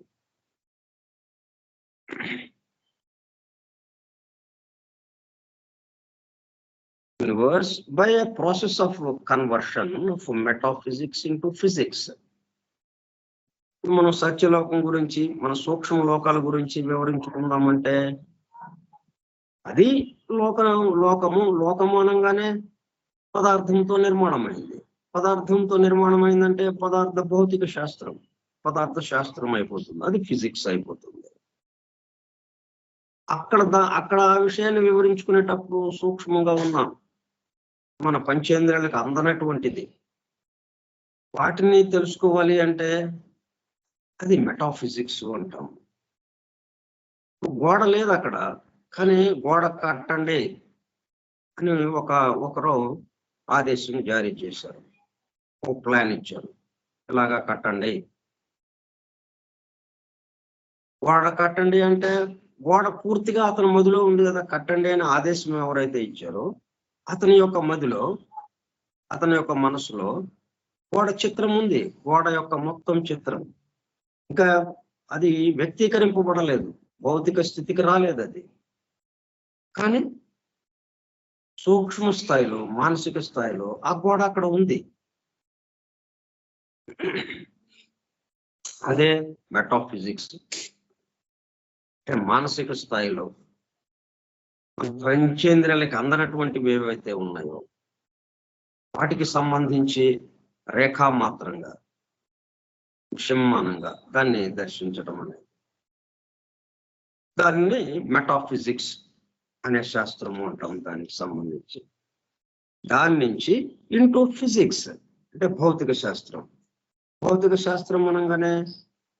Universe by a process of conversion of metaphysics into physics. మనం సత్యలోకం గురించి, మన సూక్ష్మ లోకాల గురించి వివరించుకుందామంటే అది లోకము అనగానే పదార్థంతో నిర్మాణమైంది. పదార్థంతో నిర్మాణమైందంటే పదార్థ భౌతిక శాస్త్రం, పదార్థ శాస్త్రం అయిపోతుంది, అది ఫిజిక్స్ అయిపోతుంది. అక్కడ ఆ విషయాన్ని వివరించుకునేటప్పుడు సూక్ష్మంగా ఉన్న మన పంచేంద్రియాలకు అందనటువంటిది. వాటిని తెలుసుకోవాలి అంటే అది మెటాఫిజిక్స్ అంటాం. గోడ లేదు అక్కడ, కానీ గోడ కట్టండి అని ఒకరు ఆదేశం జారీ చేశారు, ఒక ప్లాన్ ఇచ్చారు, ఇలాగా కట్టండి. గోడ కట్టండి అంటే గోడ పూర్తిగా అతని మదిలో ఉంది కదా. కట్టండి అని ఆదేశం ఎవరైతే ఇచ్చారో అతని యొక్క మదిలో, అతని యొక్క మనసులో గోడ చిత్రం ఉంది, గోడ యొక్క మొత్తం చిత్రం. ఇంకా అది వ్యక్తీకరింపబడలేదు, భౌతిక స్థితికి రాలేదు అది. కానీ సూక్ష్మ స్థాయిలో, మానసిక స్థాయిలో ఆ గోడ అక్కడ ఉంది. అదే మెటాఫిజిక్స్. అంటే మానసిక స్థాయిలో పంచేంద్రియాలకి అందనటువంటివి ఏవైతే ఉన్నాయో వాటికి సంబంధించి రేఖామాత్రంగా, విషమానంగా దాన్ని దర్శించడం అనేది, దాన్ని మెటాఫిజిక్స్ అనే శాస్త్రము అంటాం. దానికి సంబంధించి దాని నుంచి ఇంటూ ఫిజిక్స్ అంటే భౌతిక శాస్త్రం. భౌతిక శాస్త్రం అనగానే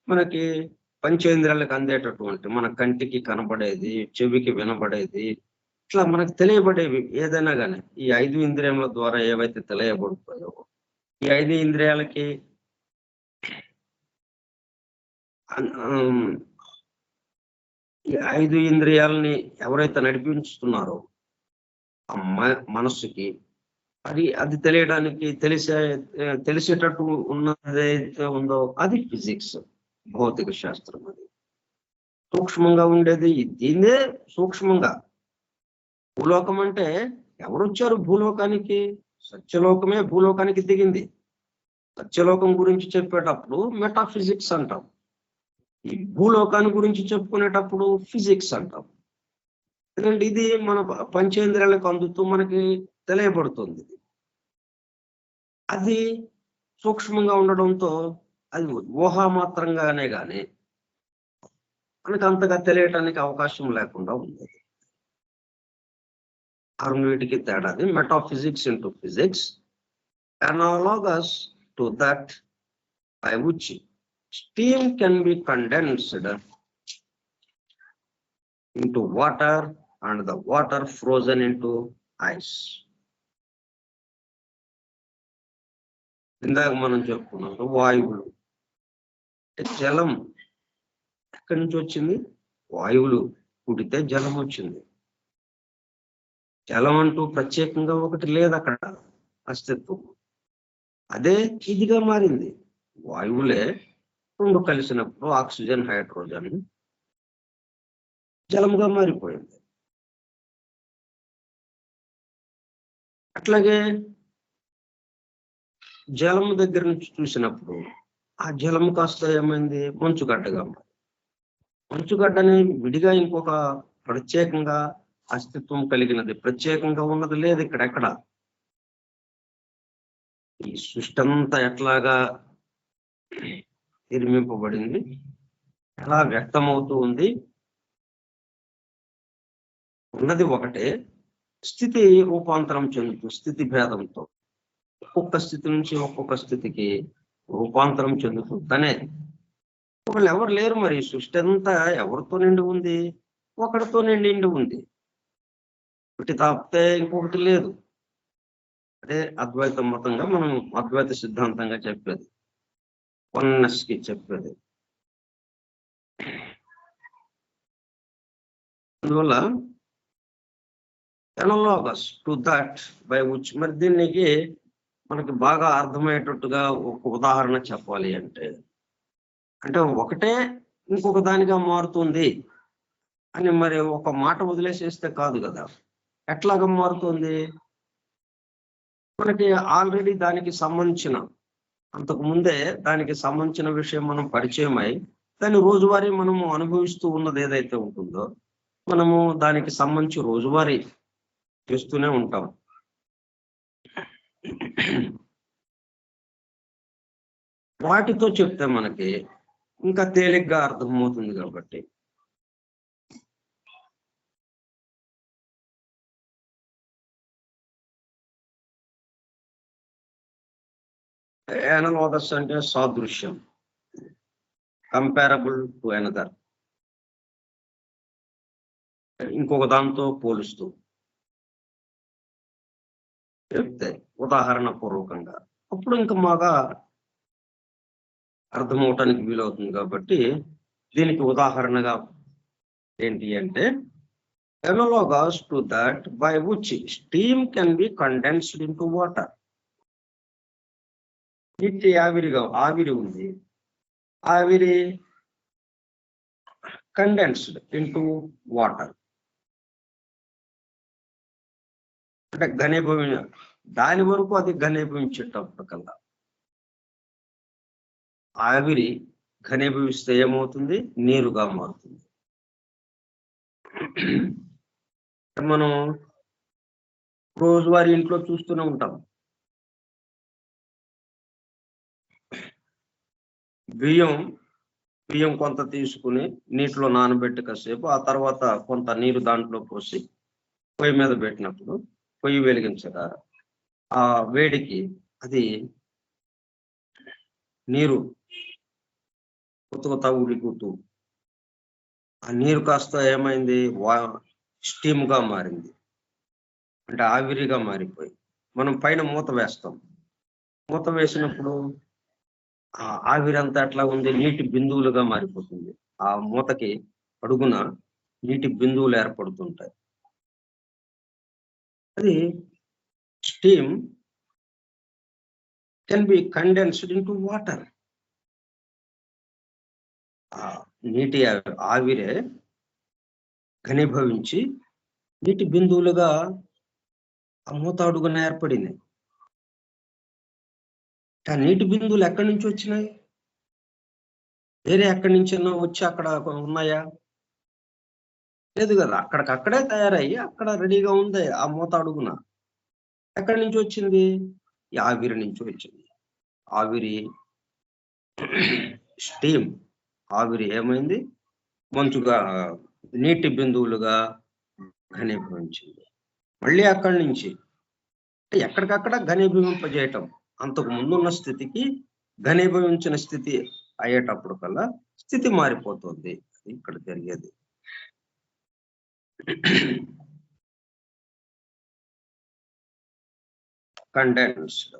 మనకి పంచేంద్రియాలకు అందేటటువంటి, మన కంటికి కనబడేది, చెవికి వినబడేది, ఇట్లా మనకు తెలియబడేవి ఏదైనా కానీ ఈ 5 ఇంద్రియముల ద్వారా ఏవైతే తెలియబడతాయో, ఈ 5 ఇంద్రియాలకి ఈ 5 ఇంద్రియాలని ఎవరైతే నడిపించుతున్నారో ఆ మనస్సుకి అది తెలియడానికి, తెలిసేటట్టు ఉన్నదైతే ఉందో అది ఫిజిక్స్, భౌతిక శాస్త్రం. అది సూక్ష్మంగా ఉండేది దీన్నే సూక్ష్మంగా. భూలోకం అంటే ఎవరు వచ్చారు భూలోకానికి? సత్యలోకమే భూలోకానికి దిగింది. సత్యలోకం గురించి చెప్పేటప్పుడు మెటాఫిజిక్స్ అంటాం, ఈ భూలోకాన్ని గురించి చెప్పుకునేటప్పుడు ఫిజిక్స్ అంటాం. ఎందుకంటే ఇది మన పంచేంద్రియాలకు అందుతూ మనకి తెలియబడుతుంది. అది సూక్ష్మంగా ఉండడంతో అది ఊహామాత్రంగానే కానీ మనకు అంతగా తెలియటానికి అవకాశం లేకుండా ఉంది. అన్నిటికీ తేడాది metaphysics into physics, analogous to that by which steam can be condensed into water and the water frozen into ice. ఇందాక మనం చెప్పుకున్నాం వాయువులు, జలం ఎక్కడి నుంచి వచ్చింది? వాయువులు పుడితే జలం వచ్చింది. జలం అంటూ ప్రత్యేకంగా ఒకటి లేదు అక్కడ అస్తిత్వం. అదే ఇదిగా మారింది. వాయువులే రెండు కలిసినప్పుడు ఆక్సిజన్, హైడ్రోజన్ జలంగా మారిపోయింది. అట్లాగే జలము దగ్గర నుంచి చూసినప్పుడు ఆ జలము కాస్త ఏమైంది? మంచుగడ్డగా మారి, మంచుగడ్డని విడిగా ఇంకొక ప్రత్యేకంగా అస్తిత్వం కలిగినది, ప్రత్యేకంగా ఉన్నది లేదు ఇక్కడ ఎక్కడ. ఈ సృష్టి అంతా ఎట్లాగా నిర్మింపబడింది, ఎలా వ్యక్తమవుతూ ఉంది, ఉన్నది ఒకటే, స్థితి రూపాంతరం చెందుతూ స్థితి భేదంతో ఒక్కొక్క స్థితి నుంచి ఒక్కొక్క స్థితికి రూపాంతరం చెందుతూ తనే. ఒకళ్ళు ఎవరు లేరు. మరి సృష్టి అంతా ఎవరితో నిండి ఉంది? ఒకటితో నిండి ఉంది. ఒకటి తప్పితే ఇంకొకటి లేదు. అదే అద్వైత మతంగా మనం అద్వైత సిద్ధాంతంగా చెప్పేది, వన్నెస్ కి చెప్పేది. అందువల్ల analogous to that by which, మరి దీనికి మనకి బాగా అర్థమయ్యేటట్టుగా ఒక ఉదాహరణ చెప్పాలి అంటే ఒకటే ఇంకొక దానిగా మారుతుంది అని మరి ఒక మాట వదిలేసేస్తే కాదు కదా. ఎట్లాగా మారుతుంది? మనకి ఆల్రెడీ దానికి సంబంధించిన, అంతకు ముందే దానికి సంబంధించిన విషయం మనం పరిచయమై దాన్ని రోజువారీ మనము అనుభవిస్తూ ఉన్నది ఏదైతే ఉంటుందో మనము దానికి సంబంధించి రోజువారీ చేస్తూనే ఉంటాం. వాటితో చెప్తే మనకి ఇంకా తేలిగ్గా అర్థమవుతుంది కాబట్టి ఎనలోగస్ అంటే సాదృశ్యం, కంపారబుల్ టు ఎనదర్, ఇంకొక దాంతో పోలుస్తూ చెప్తే ఉదాహరణ పూర్వకంగా, అప్పుడు ఇంకా బాగా అర్థమవటానికి వీలవుతుంది. కాబట్టి దీనికి ఉదాహరణగా ఏంటి అంటే analogous to that by which steam can be condensed into water. నీటి ఆవిరి ఉంది, ఆవిరి కండెన్స్డ్ ఇంటూ వాటర్ అంటే ఘనీభవించ, దాని వరకు అది ఘనీభవించేటప్పటికల్లా ఆవిరి ఘనీభవిస్తే ఏమవుతుంది, నీరుగా మారుతుంది. మనం రోజువారీ ఇంట్లో చూస్తూనే ఉంటాం, బియ్యం కొంత తీసుకుని నీటిలో నానబెట్టి కాసేపు, ఆ తర్వాత కొంత నీరు దాంట్లో పోసి పొయ్యి మీద పెట్టినప్పుడు పొయ్యి వెలిగించగా ఆ వేడికి అది నీరు కొత్త ఉడికుతూ ఆ నీరు కాస్త ఏమైంది, స్టీమ్ గా మారింది, అంటే ఆవిరిగా మారిపోయి మనం పైన మూత వేస్తాం. మూత వేసినప్పుడు ఆ ఆవిరంతా ఎట్లా ఉంది, నీటి బిందువులుగా మారిపోతుంది. ఆ మూతకి అడుగున నీటి బిందువులు ఏర్పడుతుంటాయి. అది steam can be condensed into water. నీటి ఆవిరే ఘనీభవించి నీటి బిందువులుగా ఆ మూత అడుగున ఏర్పడింది. ఆ నీటి బిందువులు ఎక్కడి నుంచి వచ్చినాయి, వేరే ఎక్కడి నుంచైనా వచ్చి అక్కడ ఉన్నాయా, లేదు కదా, అక్కడికక్కడే తయారయ్యి అక్కడ రెడీగా ఉంది ఆ మూత అడుగున. ఎక్కడి నుంచి వచ్చింది, ఈ ఆవిరి నుంచి వచ్చింది. ఆవిరి స్టీమ్, ఆవిరి ఏమైంది, మంచుగా నీటి బిందువులుగా ఘనీభవించింది. మళ్ళీ అక్కడి నుంచి ఎక్కడికక్కడ ఘనీభవింపజేయటం, అంతకు ముందున్న స్థితికి ఘనీభవించిన స్థితి అయ్యేటప్పుడు కల్లా స్థితి మారిపోతుంది. ఇక్కడ జరిగేది. Condensed,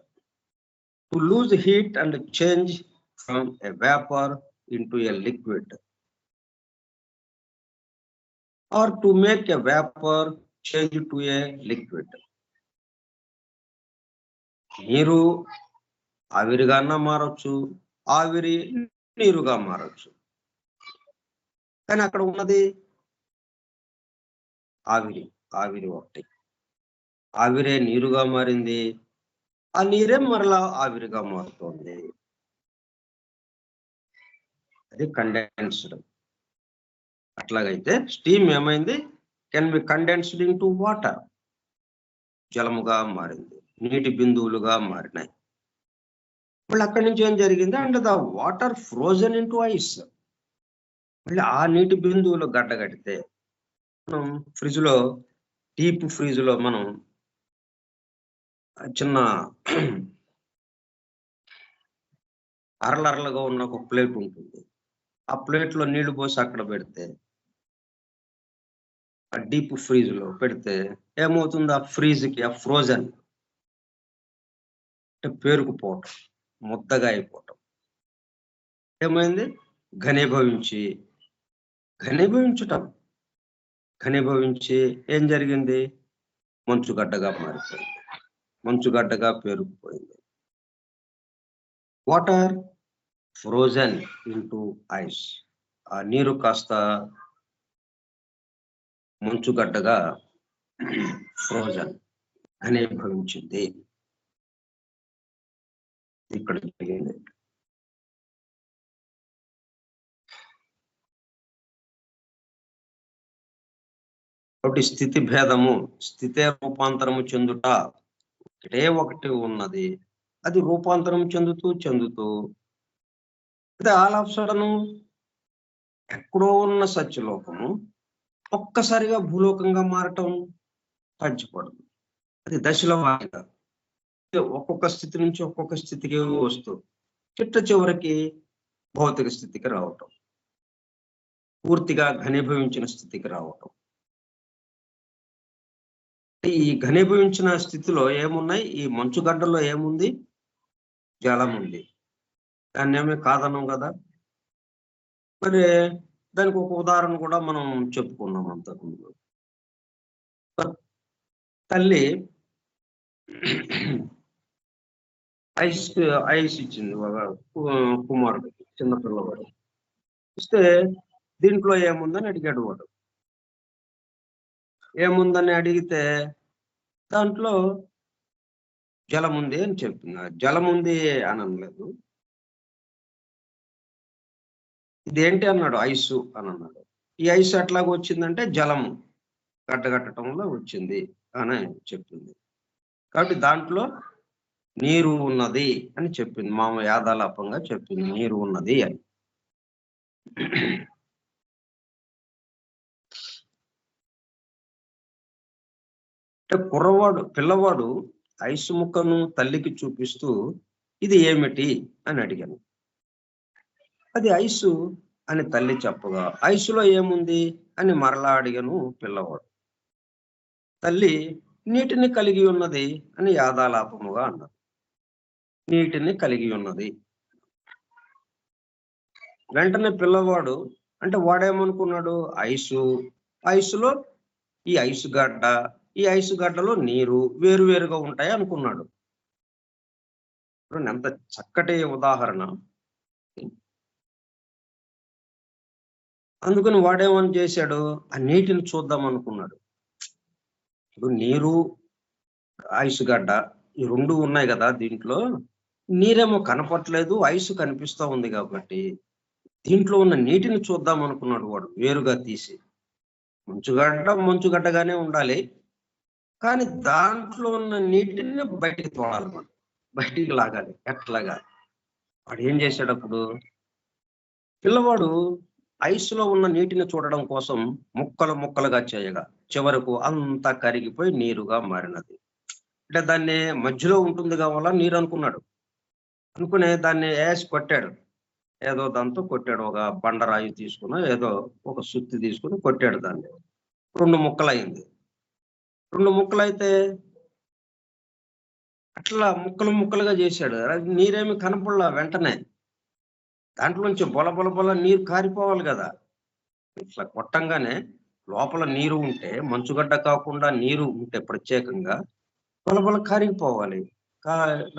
to lose heat and change from a vapour into a liquid, or to make a vapour change to a liquid. నీరు ఆవిరిగా మారచ్చు, ఆవిరి నీరుగా మారచ్చు. కానీ అక్కడ ఉన్నది ఆవిరి ఒకటి. ఆవిరే నీరుగా మారింది, ఆ నీరే మరలా ఆవిరిగా మారుతోంది. అది కండెన్స్డ్. అట్లాగైతే స్టీమ్ ఏమైంది, can be condensed into water, జలముగా మారింది, నీటి బిందువులుగా మారినాయి. మళ్ళీ అక్కడి నుంచి ఏం జరిగింది, and the water frozen into ice. మళ్ళీ ఆ నీటి బిందువులు గడ్డగడితే, మనం ఫ్రిడ్జ్లో, డీప్ ఫ్రిడ్జ్లో మనం చిన్న అరలరలుగా ఉన్న ఒక ప్లేట్ ఉంటుంది, ఆ ప్లేట్లో నీళ్లు పోసి అక్కడ పెడితే, ఆ డీప్ ఫ్రీజ్ లో పెడితే ఏమవుతుంది, ఆ ఫ్రీజ్కి ఆ ఫ్రోజన్ అంటే పేరుకుపోవటం, ముద్దగా అయిపోవటం ఏమైంది, ఘనీభవించి ఏం జరిగింది, మంచుగడ్డగా మారిపోయింది, మంచుగడ్డగా పేరుకుపోయింది. వాటర్ ఫ్రోజన్ ఇంటూ ఐస్, ఆ నీరు కాస్త మంచుగడ్డగా ఫ్రోజన్ ఘనీభవించింది. ఇక్కడ జరిగింది. కాబట్టి స్థితి భేదము, స్థితే రూపాంతరము చెందుట ఒకటే ఒకటి ఉన్నది, అది రూపాంతరం చెందుతూ అది ఆల్ ఆఫ్ సడన్ ఎక్కడో ఉన్న సత్యలోకము ఒక్కసారిగా భూలోకంగా మారటం సాధ్యపడదు. అది దశల వారీగా ఒక్కొక్క స్థితి నుంచి ఒక్కొక్క స్థితికి వస్తూ చివరికి భౌతిక స్థితికి రావటం, పూర్తిగా ఘనీభవించిన స్థితికి రావటం. ఈ ఘనీభవించిన స్థితిలో ఏమున్నాయి? ఈ మంచుగడ్డలో ఏముంది? జలం ఉంది. దాన్ని ఏమీ కాదనం కదా. మరి దానికి ఒక ఉదాహరణ కూడా మనం చెప్పుకున్నాం అంతకుముందు. తల్లి ఐస్ ఇచ్చింది కుమారుడికి, చిన్నపిల్లవాడు ఇస్తే దీంట్లో ఏముందని అడిగాడు వాడు. ఏముందని అడిగితే దాంట్లో జలం ఉంది అని చెప్తున్నా. జలం ఉంది అని అనలేదు. ఇదేంటి అన్నాడు. ఐసు అని అన్నాడు. ఈ ఐసు ఎట్లాగ వచ్చిందంటే జలము గడ్డగట్టడంలో వచ్చింది అని చెప్పింది. కాబట్టి దాంట్లో నీరు ఉన్నది అని చెప్పింది. మామ యాదాలాపంగా చెప్పింది నీరు ఉన్నది అని. పిల్లవాడు ఐసు ముక్కను తల్లికి చూపిస్తూ ఇది ఏమిటి అని అడిగాను. అది ఐసు అని తల్లి చెప్పగా ఐసులో ఏముంది అని మరలా అడిగాను పిల్లవాడు. తల్లి నీటిని కలిగి ఉన్నది అని యాదాలాపముగా అన్నారు. నీటిని కలిగి ఉన్నది. వెంటనే పిల్లవాడు అంటే వాడేమనుకున్నాడు? ఐసులో ఈ ఐసు గడ్డలో నీరు వేరువేరుగా ఉంటాయి అనుకున్నాడు. ఎంత చక్కటి ఉదాహరణ. అందుకని వాడేమని చేశాడు? ఆ నీటిని చూద్దాం అనుకున్నాడు. ఇప్పుడు నీరు ఐసు గడ్డ ఈ రెండు ఉన్నాయి కదా, దీంట్లో నీరేమో కనపట్లేదు, ఐసు కనిపిస్తూ ఉంది. కాబట్టి దీంట్లో ఉన్న నీటిని చూద్దాం అనుకున్నాడు వాడు వేరుగా తీసి. మంచుగడ్డగానే ఉండాలి, కానీ దాంట్లో ఉన్న నీటిని బయటికి తోడాలి, మనం బయటికి లాగాలి. ఎట్లాగా? వాడు ఏం చేశాడు అప్పుడు? పిల్లవాడు ఐసులో ఉన్న నీటిని చూడడం కోసం ముక్కలుగా చేయగా చివరకు అంతా కరిగిపోయి నీరుగా మారినది. అంటే దాన్ని మధ్యలో ఉంటుంది కావాలా నీరు అనుకున్నాడు. అనుకునే దాన్ని వేసి కొట్టాడు. ఏదో దాంతో కొట్టాడు. ఒక బండరాయి తీసుకుని ఏదో ఒక సుత్తి తీసుకుని కొట్టాడు. దాన్ని 2 ముక్కలైంది. 2 ముక్కలైతే అట్లా ముక్కలుగా చేశాడు. నీరేమి కనపడలా. వెంటనే దాంట్లోంచి బొల నీరు కారిపోవాలి కదా. ఇట్లా కొట్టంగానే లోపల నీరు ఉంటే, మంచుగడ్డ కాకుండా నీరు ఉంటే ప్రత్యేకంగా బొల కారిపోవాలి.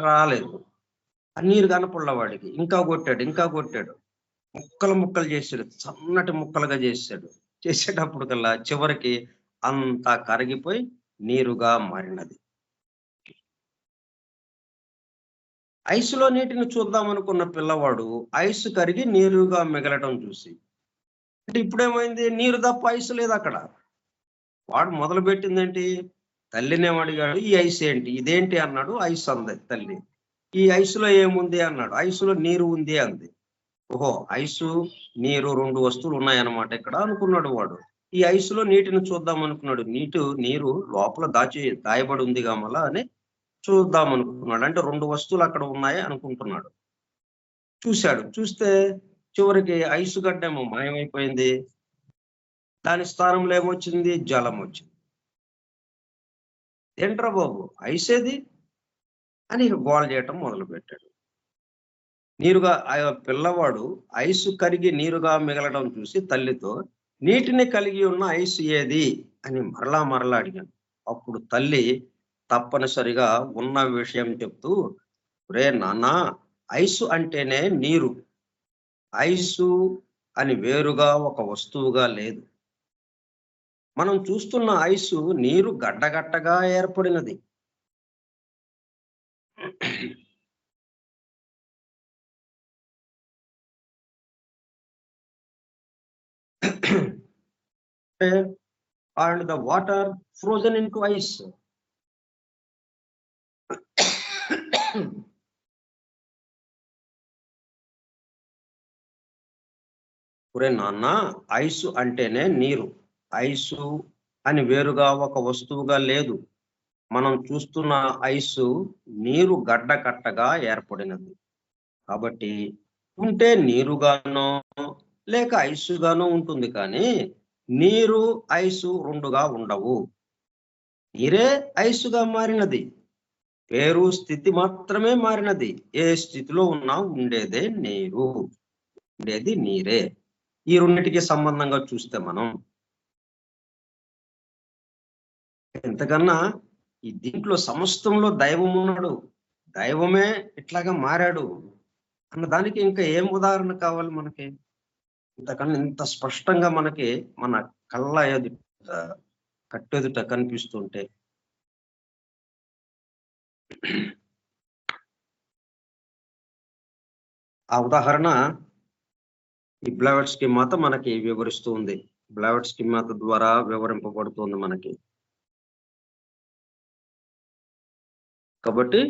రాలేదు. ఆ నీరు కనపడలా వాడికి. ఇంకా కొట్టాడు. ముక్కలు చేశాడు. సన్నటి ముక్కలుగా చేసేటప్పుడు కల్లా చివరికి అంతా కరిగిపోయి నీరుగా మారినది. ఐసులో నీటిని చూద్దాం అనుకున్న పిల్లవాడు ఐసు కరిగి నీరుగా మిగలటం చూసి, అంటే ఇప్పుడేమైంది? నీరు తప్ప ఐసు లేదు అక్కడ. వాడు మొదలు పెట్టిందేంటి? తల్లినేమడిగాడు, ఈ ఐసు ఏంటి, ఇదేంటి అన్నాడు. ఐసు అంది తల్లి. ఈ ఐసులో ఏముంది అన్నాడు. ఐసులో నీరు ఉంది అంది. ఓహో, ఐసు నీరు 2 వస్తువులు ఉన్నాయన్నమాట ఇక్కడ అనుకున్నాడు వాడు. ఈ ఐసులో నీటిని చూద్దాం అనుకున్నాడు. నీరు లోపల దాయబడి ఉంది కామలా అని చూద్దాం అనుకున్నాడు. అంటే 2 వస్తువులు అక్కడ ఉన్నాయి అనుకుంటున్నాడు. చూస్తే చివరికి ఐసు గడ్డేమో మాయమైపోయింది. దాని స్థానంలో ఏమొచ్చింది? జలం వచ్చింది. ఏంట్రా బాబు, ఐసేది అని గోల చేయటం మొదలు పెట్టాడు. నీరుగా పిల్లవాడు ఐసు కరిగి నీరుగా మిగలడం చూసి తల్లితో నీటిని కలిగి ఉన్న ఐసు ఏది అని మరలా అడిగాను. అప్పుడు తల్లి తప్పనిసరిగా ఉన్న విషయం చెప్తూ, రే నాన్న, ఐసు అంటేనే నీరు. ఐసు అని వేరుగా ఒక వస్తువుగా లేదు. మనం చూస్తున్న ఐసు నీరు గడ్డగట్టగా ఏర్పడినది. And the water frozen into ice. ఒరే నాన్న, ఐసు అంటేనే నీరు. ఐసు అని వేరుగా ఒక వస్తువుగా లేదు. మనం చూస్తున్న ఐస్ నీరు గడ్డ కట్టగా ఏర్పడినది. కాబట్టి ఉంటే నీరుగానో లేక ఐసుగానో ఉంటుంది, కానీ నీరు ఐసు రెండుగా ఉండవు. నీరే ఐసుగా మారినది, పేరు స్థితి మాత్రమే మారినది. ఏ స్థితిలో ఉన్నా ఉండేదే నీరు, ఉండేది నీరే. ఈ రెండింటికి సంబంధంగా చూస్తే మనం ఎంతకన్నా ఈ దీంట్లో సమస్తంలో దైవం ఉన్నాడు, దైవమే ఇట్లాగా మారాడు అన్న దానికి ఇంకా ఏం ఉదాహరణ కావాలి మనకి? ఇంతకన్నా ఇంత స్పష్టంగా మనకి మన కళ్ళ ఎదుట కట్టెదుట కనిపిస్తుంటే ఆ ఉదాహరణ ఈ బ్లవెట్ స్కీమాత మనకి వివరిస్తూ ఉంది. బ్లవెట్ స్కీమాత ద్వారా వివరింపబడుతుంది మనకి. కాబట్టి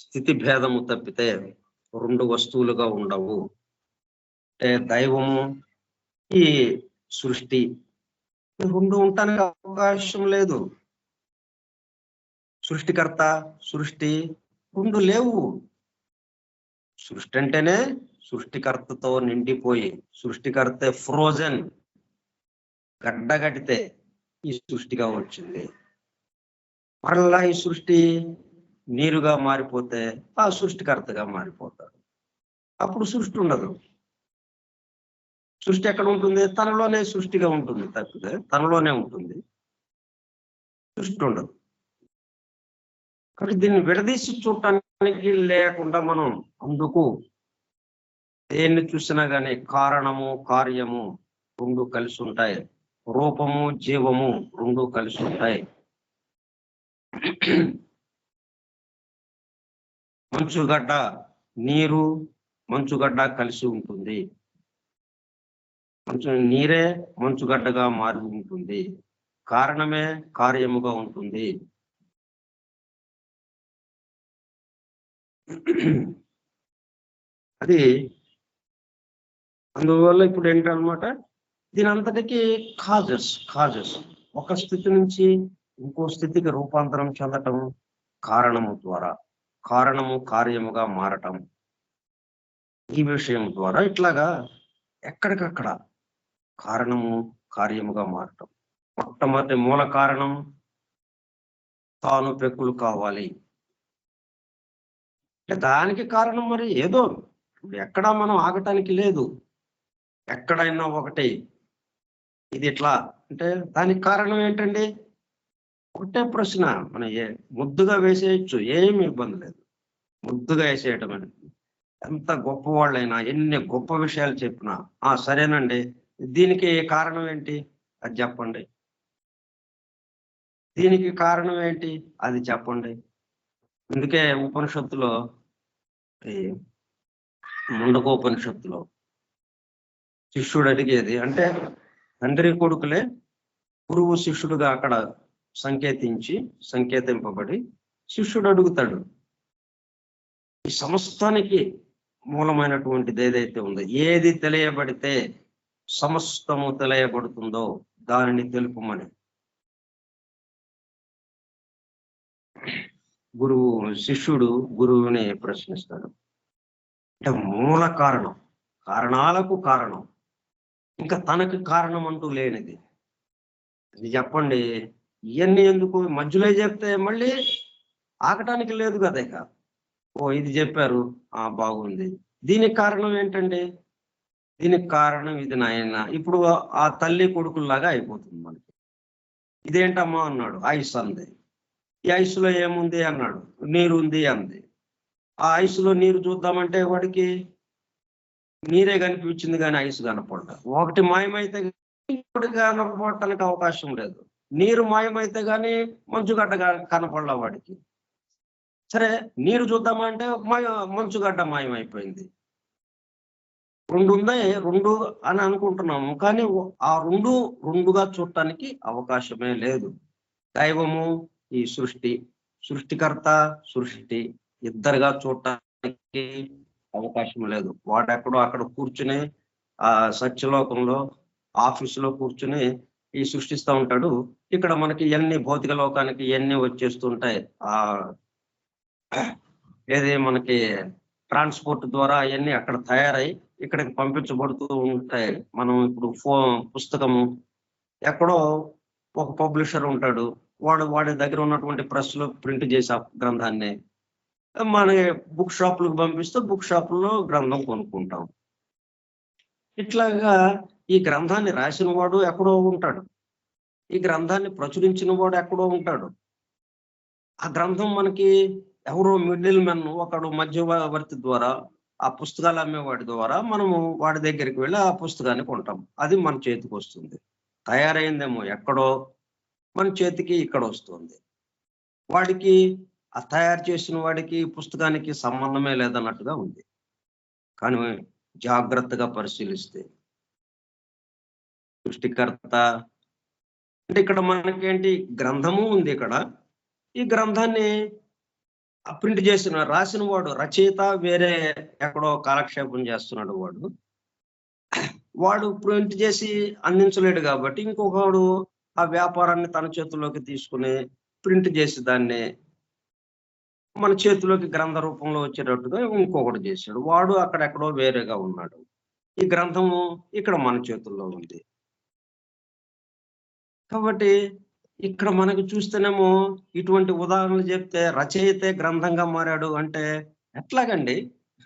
స్థితి భేదము తప్పితే రెండు వస్తువులుగా ఉండవు. అంటే దైవము, ఈ సృష్టి రెండు ఉండటానికి అవకాశం లేదు. సృష్టికర్త, సృష్టి రెండు లేవు. సృష్టి అంటేనే సృష్టికర్తతో నిండిపోయి, సృష్టికర్తే ఫ్రోజన్, గడ్డగడితే ఈ సృష్టిగా వచ్చింది. మరలా ఈ సృష్టి నీరుగా మారిపోతే ఆ సృష్టికర్తగా మారిపోతాడు. అప్పుడు సృష్టి ఉండదు. సృష్టి ఎక్కడ ఉంటుంది? తనలోనే సృష్టిగా ఉంటుంది తప్పితే తనలోనే ఉంటుంది, సృష్టి ఉండదు. కాబట్టి దీన్ని విడదీసి చూడటానికి లేకుండా మనం అందుకు దేన్ని చూసినా కానీ కారణము కార్యము రెండు కలిసి ఉంటాయి, రూపము జీవము రెండు కలిసి ఉంటాయి. మంచుగడ్డ, నీరు మంచుగడ్డ కలిసి ఉంటుంది. నీరే మంచుగడ్డగా మారి ఉంటుంది, కారణమే కార్యముగా ఉంటుంది. అది అందువల్ల ఇప్పుడు ఏంటన్నమాట, దీని అంతటికి కాజెస్ ఒక స్థితి నుంచి ఇంకో స్థితికి రూపాంతరం చెందటం కారణము ద్వారా, కారణము కార్యముగా మారటం, ఈ విషయం ద్వారా ఇట్లాగా ఎక్కడికక్కడ కారణము కార్యముగా మారటం. మొట్టమొదటి మూల కారణం తాను పెక్కులు కావాలి. దానికి కారణం మరి ఏదో ఎక్కడా మనం ఆగటానికి లేదు, ఎక్కడైనా ఒకటి. ఇది ఎట్లా అంటే దానికి కారణం ఏంటండి? ఒకటే ప్రశ్న, మనం ముద్దుగా వేసేయచ్చు, ఏమి ఇబ్బంది లేదు, ముద్దుగా వేసేయటం అనేది. ఎంత గొప్పవాళ్ళైనా ఎన్ని గొప్ప విషయాలు చెప్పినా సరేనండి, దీనికి కారణం ఏంటి అది చెప్పండి, దీనికి కారణం ఏంటి అది చెప్పండి. అందుకే ఉపనిషత్తులో, ఈ ముండకోపనిషత్తులో శిష్యుడు అడిగేది అంటే తండ్రి కొడుకులే గురువు శిష్యుడుగా అక్కడ సంకేతింపబడి శిష్యుడు అడుగుతాడు, ఈ సమస్తానికి మూలమైనటువంటిది ఏదైతే ఉందో, ఏది తెలియబడితే సమస్తము తెలియబడుతుందో దానిని తెలుపమని శిష్యుడు గురువుని ప్రశ్నిస్తాడు. అంటే మూల కారణం, కారణాలకు కారణం, ఇంకా తనకు కారణం అంటూ లేనిది ఇది చెప్పండి. ఇవన్నీ ఎందుకు మధ్యలో చెప్తే మళ్ళీ ఆగటానికి లేదు కదా. ఇక ఇది చెప్పారు, బాగుంది, దీనికి కారణం ఏంటండి? దీనికి కారణం ఇది నాయన. ఇప్పుడు ఆ తల్లి కొడుకుల్లాగా అయిపోతుంది మనకి. ఇదేంటమ్మా అన్నాడు, ఐస్ అంది. ఈ ఐస్లో ఏముంది అన్నాడు, నీరు ఉంది అంది. ఆ ఐస్లో నీరు చూద్దామంటే వాడికి నీరే కనిపించింది కానీ ఐస్ కనపడ్డా. ఒకటి మాయమైతే ఇంకోటి కనపడటానికి అవకాశం లేదు. నీరు మాయమైతే కానీ మంచుగడ్డ కనపడలా వాడికి. సరే నీరు చూద్దామంటే మంచుగడ్డ మాయమైపోయింది. రెండు ఉన్నాయి, రెండు అని అనుకుంటున్నాము, కానీ ఆ రెండుగా చూడటానికి అవకాశమే లేదు. దైవము, ఈ సృష్టికర్త సృష్టి ఇద్దరుగా చూడటానికి అవకాశం లేదు. వాడెక్కడో అక్కడ కూర్చుని సత్యలోకంలో ఆఫీసులో కూర్చుని ఈ సృష్టిస్తూ ఉంటాడు. ఇక్కడ మనకి ఇవన్నీ భౌతిక లోకానికి ఇవన్నీ వచ్చేస్తుంటాయి. ఏది మనకి ట్రాన్స్పోర్ట్ ద్వారా అవన్నీ అక్కడ తయారై ఇక్కడికి పంపించబడుతూ ఉంటాయి. మనం ఇప్పుడు పుస్తకము ఎక్కడో ఒక పబ్లిషర్ ఉంటాడు, వాడి దగ్గర ఉన్నటువంటి ప్రెస్ లో ప్రింట్ చేసి ఆ గ్రంథాన్ని మన బుక్ షాపులకు పంపిస్తే బుక్ షాపుల్లో గ్రంథం కొనుక్కుంటాం. ఇట్లాగా ఈ గ్రంథాన్ని రాసిన వాడు ఎక్కడో ఉంటాడు, ఈ గ్రంథాన్ని ప్రచురించిన వాడు ఎక్కడో ఉంటాడు. ఆ గ్రంథం మనకి ఎవరో మిడిల్ మెన్ ఒకడు మధ్యవర్తి ద్వారా ఆ పుస్తకాలు అమ్మేవాడి ద్వారా మనము వాడి దగ్గరికి వెళ్ళి ఆ పుస్తకాన్ని కొంటాం. అది మన చేతికి వస్తుంది. తయారైందేమో ఎక్కడో, మన చేతికి ఇక్కడ వస్తుంది. వాడికి ఆ తయారు చేసిన వాడికి పుస్తకానికి సంబంధమే లేదన్నట్టుగా ఉంది. కానీ జాగ్రత్తగా పరిశీలిస్తే సృష్టికర్త అంటే ఇక్కడ మనకేంటి, గ్రంథము ఉంది. ఇక్కడ ఈ గ్రంథాన్ని ప్రింట్ చేసిన రాసిన వాడు రచయిత వేరే ఎక్కడో కాలక్షేపం చేస్తున్నాడు. వాడు ప్రింట్ చేసి అందించలేడు కాబట్టి ఇంకొకడు ఆ వ్యాపారాన్ని తన చేతుల్లోకి తీసుకుని ప్రింట్ చేసి దాన్ని మన చేతిలోకి గ్రంథ రూపంలో వచ్చేటట్టుగా ఇంకొకటి చేశాడు. వాడు అక్కడెక్కడో వేరేగా ఉన్నాడు. ఈ గ్రంథము ఇక్కడ మన చేతుల్లో ఉంది. కాబట్టి ఇక్కడ మనకు చూస్తేనేమో ఇటువంటి ఉదాహరణలు చెప్తే రచయితే గ్రంథంగా మారాడు అంటే ఎట్లాగండి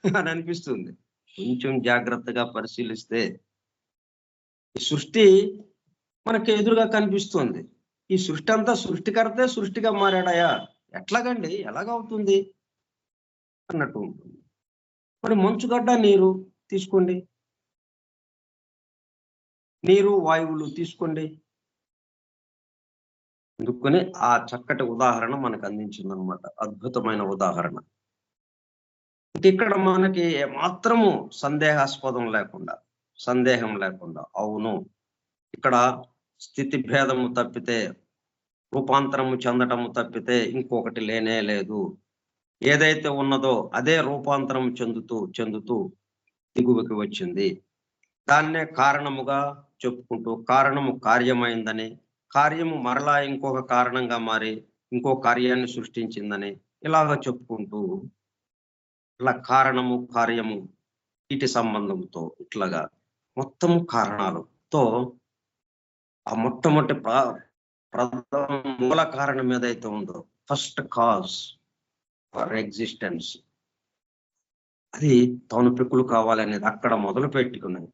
అని అనిపిస్తుంది. కొంచెం జాగ్రత్తగా పరిశీలిస్తే ఈ సృష్టి మనకి ఎదురుగా కనిపిస్తుంది. ఈ సృష్టి అంతా సృష్టికర్తే సృష్టిగా మారాడయా, ఎట్లాగండి, ఎలాగవుతుంది అన్నట్టు ఉంటుంది. మరి మంచుగడ్డ నీరు తీసుకోండి, నీరు వాయువులు తీసుకోండి. అందుకని ఆ చక్కటి ఉదాహరణ మనకు అందించిందనమాట, అద్భుతమైన ఉదాహరణ. ఇక్కడ మనకి మాత్రము సందేహం లేకుండా అవును, ఇక్కడ స్థితి భేదము తప్పితే, రూపాంతరము చెందటము తప్పితే ఇంకొకటి లేనే లేదు. ఏదైతే ఉన్నదో అదే రూపాంతరం చెందుతూ దిగువకి వచ్చింది. దాన్నే కారణముగా చెప్పుకుంటూ కారణము కార్యమైందని, కార్యము మరలా ఇంకొక కారణంగా మారి ఇంకో కార్యాన్ని సృష్టించిందని ఇలాగ చెప్పుకుంటూ ఇలా కారణము కార్యము వీటి సంబంధంతో ఇట్లాగా మొత్తము కారణాలతో ఆ మొట్టమొదటి మూల కారణం ఏదైతే ఉందో, ఫస్ట్ కాజ్ ఫర్ ఎగ్జిస్టెన్స్, అది తాను పెక్కులు కావాలనేది అక్కడ మొదలు పెట్టుకున్నది.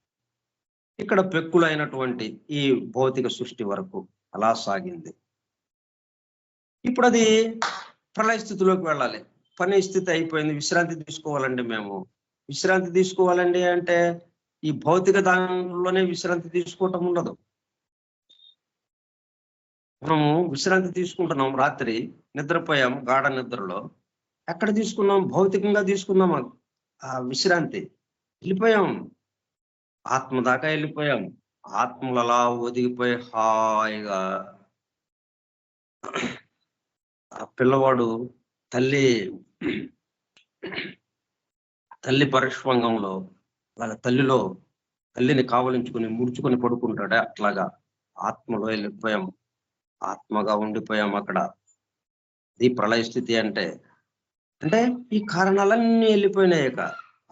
ఇక్కడ పెక్కులైనటువంటి ఈ భౌతిక సృష్టి వరకు అలా సాగింది. ఇప్పుడు అది ప్రళయ స్థితిలోకి వెళ్ళాలి. పని స్థితి అయిపోయింది, విశ్రాంతి తీసుకోవాలండి. మేము విశ్రాంతి తీసుకోవాలండి అంటే ఈ భౌతిక దానిలోనే విశ్రాంతి తీసుకోవటం ఉండదు. మనము విశ్రాంతి తీసుకుంటున్నాం, రాత్రి నిద్రపోయాం, గాఢ నిద్రలో ఎక్కడ తీసుకున్నాం, భౌతికంగా తీసుకున్నాం ఆ విశ్రాంతి. వెళ్ళిపోయాం, ఆత్మ దాకా వెళ్ళిపోయాం. ఆత్మలు అలా ఒదిగిపోయి హాయిగా ఆ పిల్లవాడు తల్లి పరిష్వంగంలో వాళ్ళ తల్లిని కావలించుకుని ముడుచుకొని పడుకుంటాడే, అట్లాగా ఆత్మలో వెళ్ళిపోయాం, ఆత్మగా ఉండిపోయాం అక్కడ. ఇది ప్రళయ స్థితి అంటే ఈ కారణాలన్నీ వెళ్ళిపోయినాయక,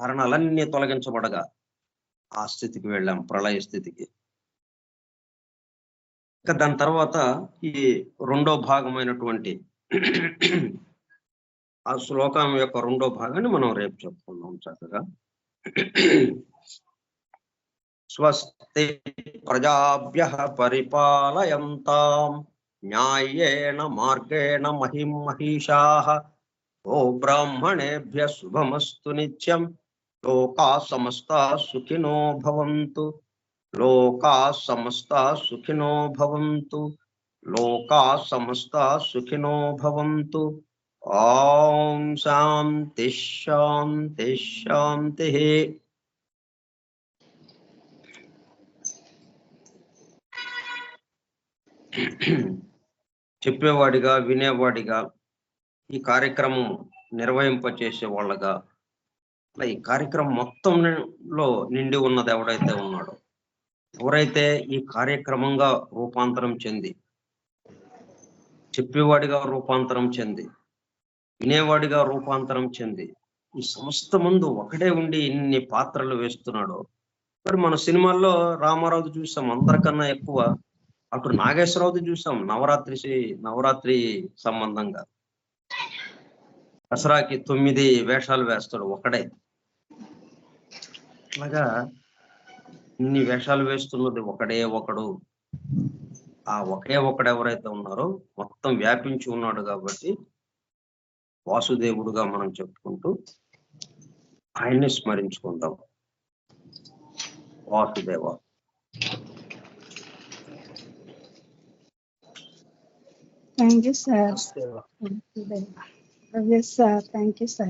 కారణాలన్నీ తొలగించబడగా ఆ స్థితికి వెళ్ళాం, ప్రళయ స్థితికి. ఇంకా దాని తర్వాత ఈ రెండో భాగమైనటువంటి ఆ శ్లోకం యొక్క రెండో భాగాన్ని మనం రేపు చెప్పుకుందాం చక్కగా. స్వస్తి ప్రజాభ్యః పరిపాలయంతాం న్యాయేన మార్గేణ మహిం మహిషాః ఓ బ్రాహ్మణేభ్యః శుభమస్తు నిత్యం లోకాః సమస్తాః సుఖినో భవంతు లోకాః సమస్తాః సుఖినో భవంతు లోకాః సమస్తాః సుఖినో భవంతు. ఓం శాంతి శాంతి శాంతి. చెప్పేవాడిగా, వినేవాడిగా, ఈ కార్యక్రమం నిర్వహింపచేసే వాళ్ళగా, ఈ కార్యక్రమం మొత్తంలో నిండి ఉన్నది ఎవడైతే ఉన్నాడో ఎవరైతే ఈ కార్యక్రమంగా రూపాంతరం చెంది, చెప్పేవాడిగా రూపాంతరం చెంది, వినేవాడిగా రూపాంతరం చెంది, ఈ సమస్త ముందు ఒకడే ఉండి ఇన్ని పాత్రలు వేస్తున్నాడు. మరి మన సినిమాల్లో రామారావుది చూసాం, అందరికన్నా ఎక్కువ. అటు నాగేశ్వరరావుది చూసాం, నవరాత్రి సంబంధంగా దసరాకి 9 వేషాలు వేస్తాడు ఒకడే. అట్లాగా ఇన్ని వేషాలు వేస్తున్నది ఒకడే ఒకడు. ఆ ఒకే ఒకడు ఎవరైతే ఉన్నారో మొత్తం వ్యాపించి ఉన్నాడు కాబట్టి వాసుదేవుడుగా మనం చెప్పుకుంటూ ఆయన్ని స్మరించుకుందాం. Vasudeva. Thank you, sir. Yes, sir. Thank you, sir.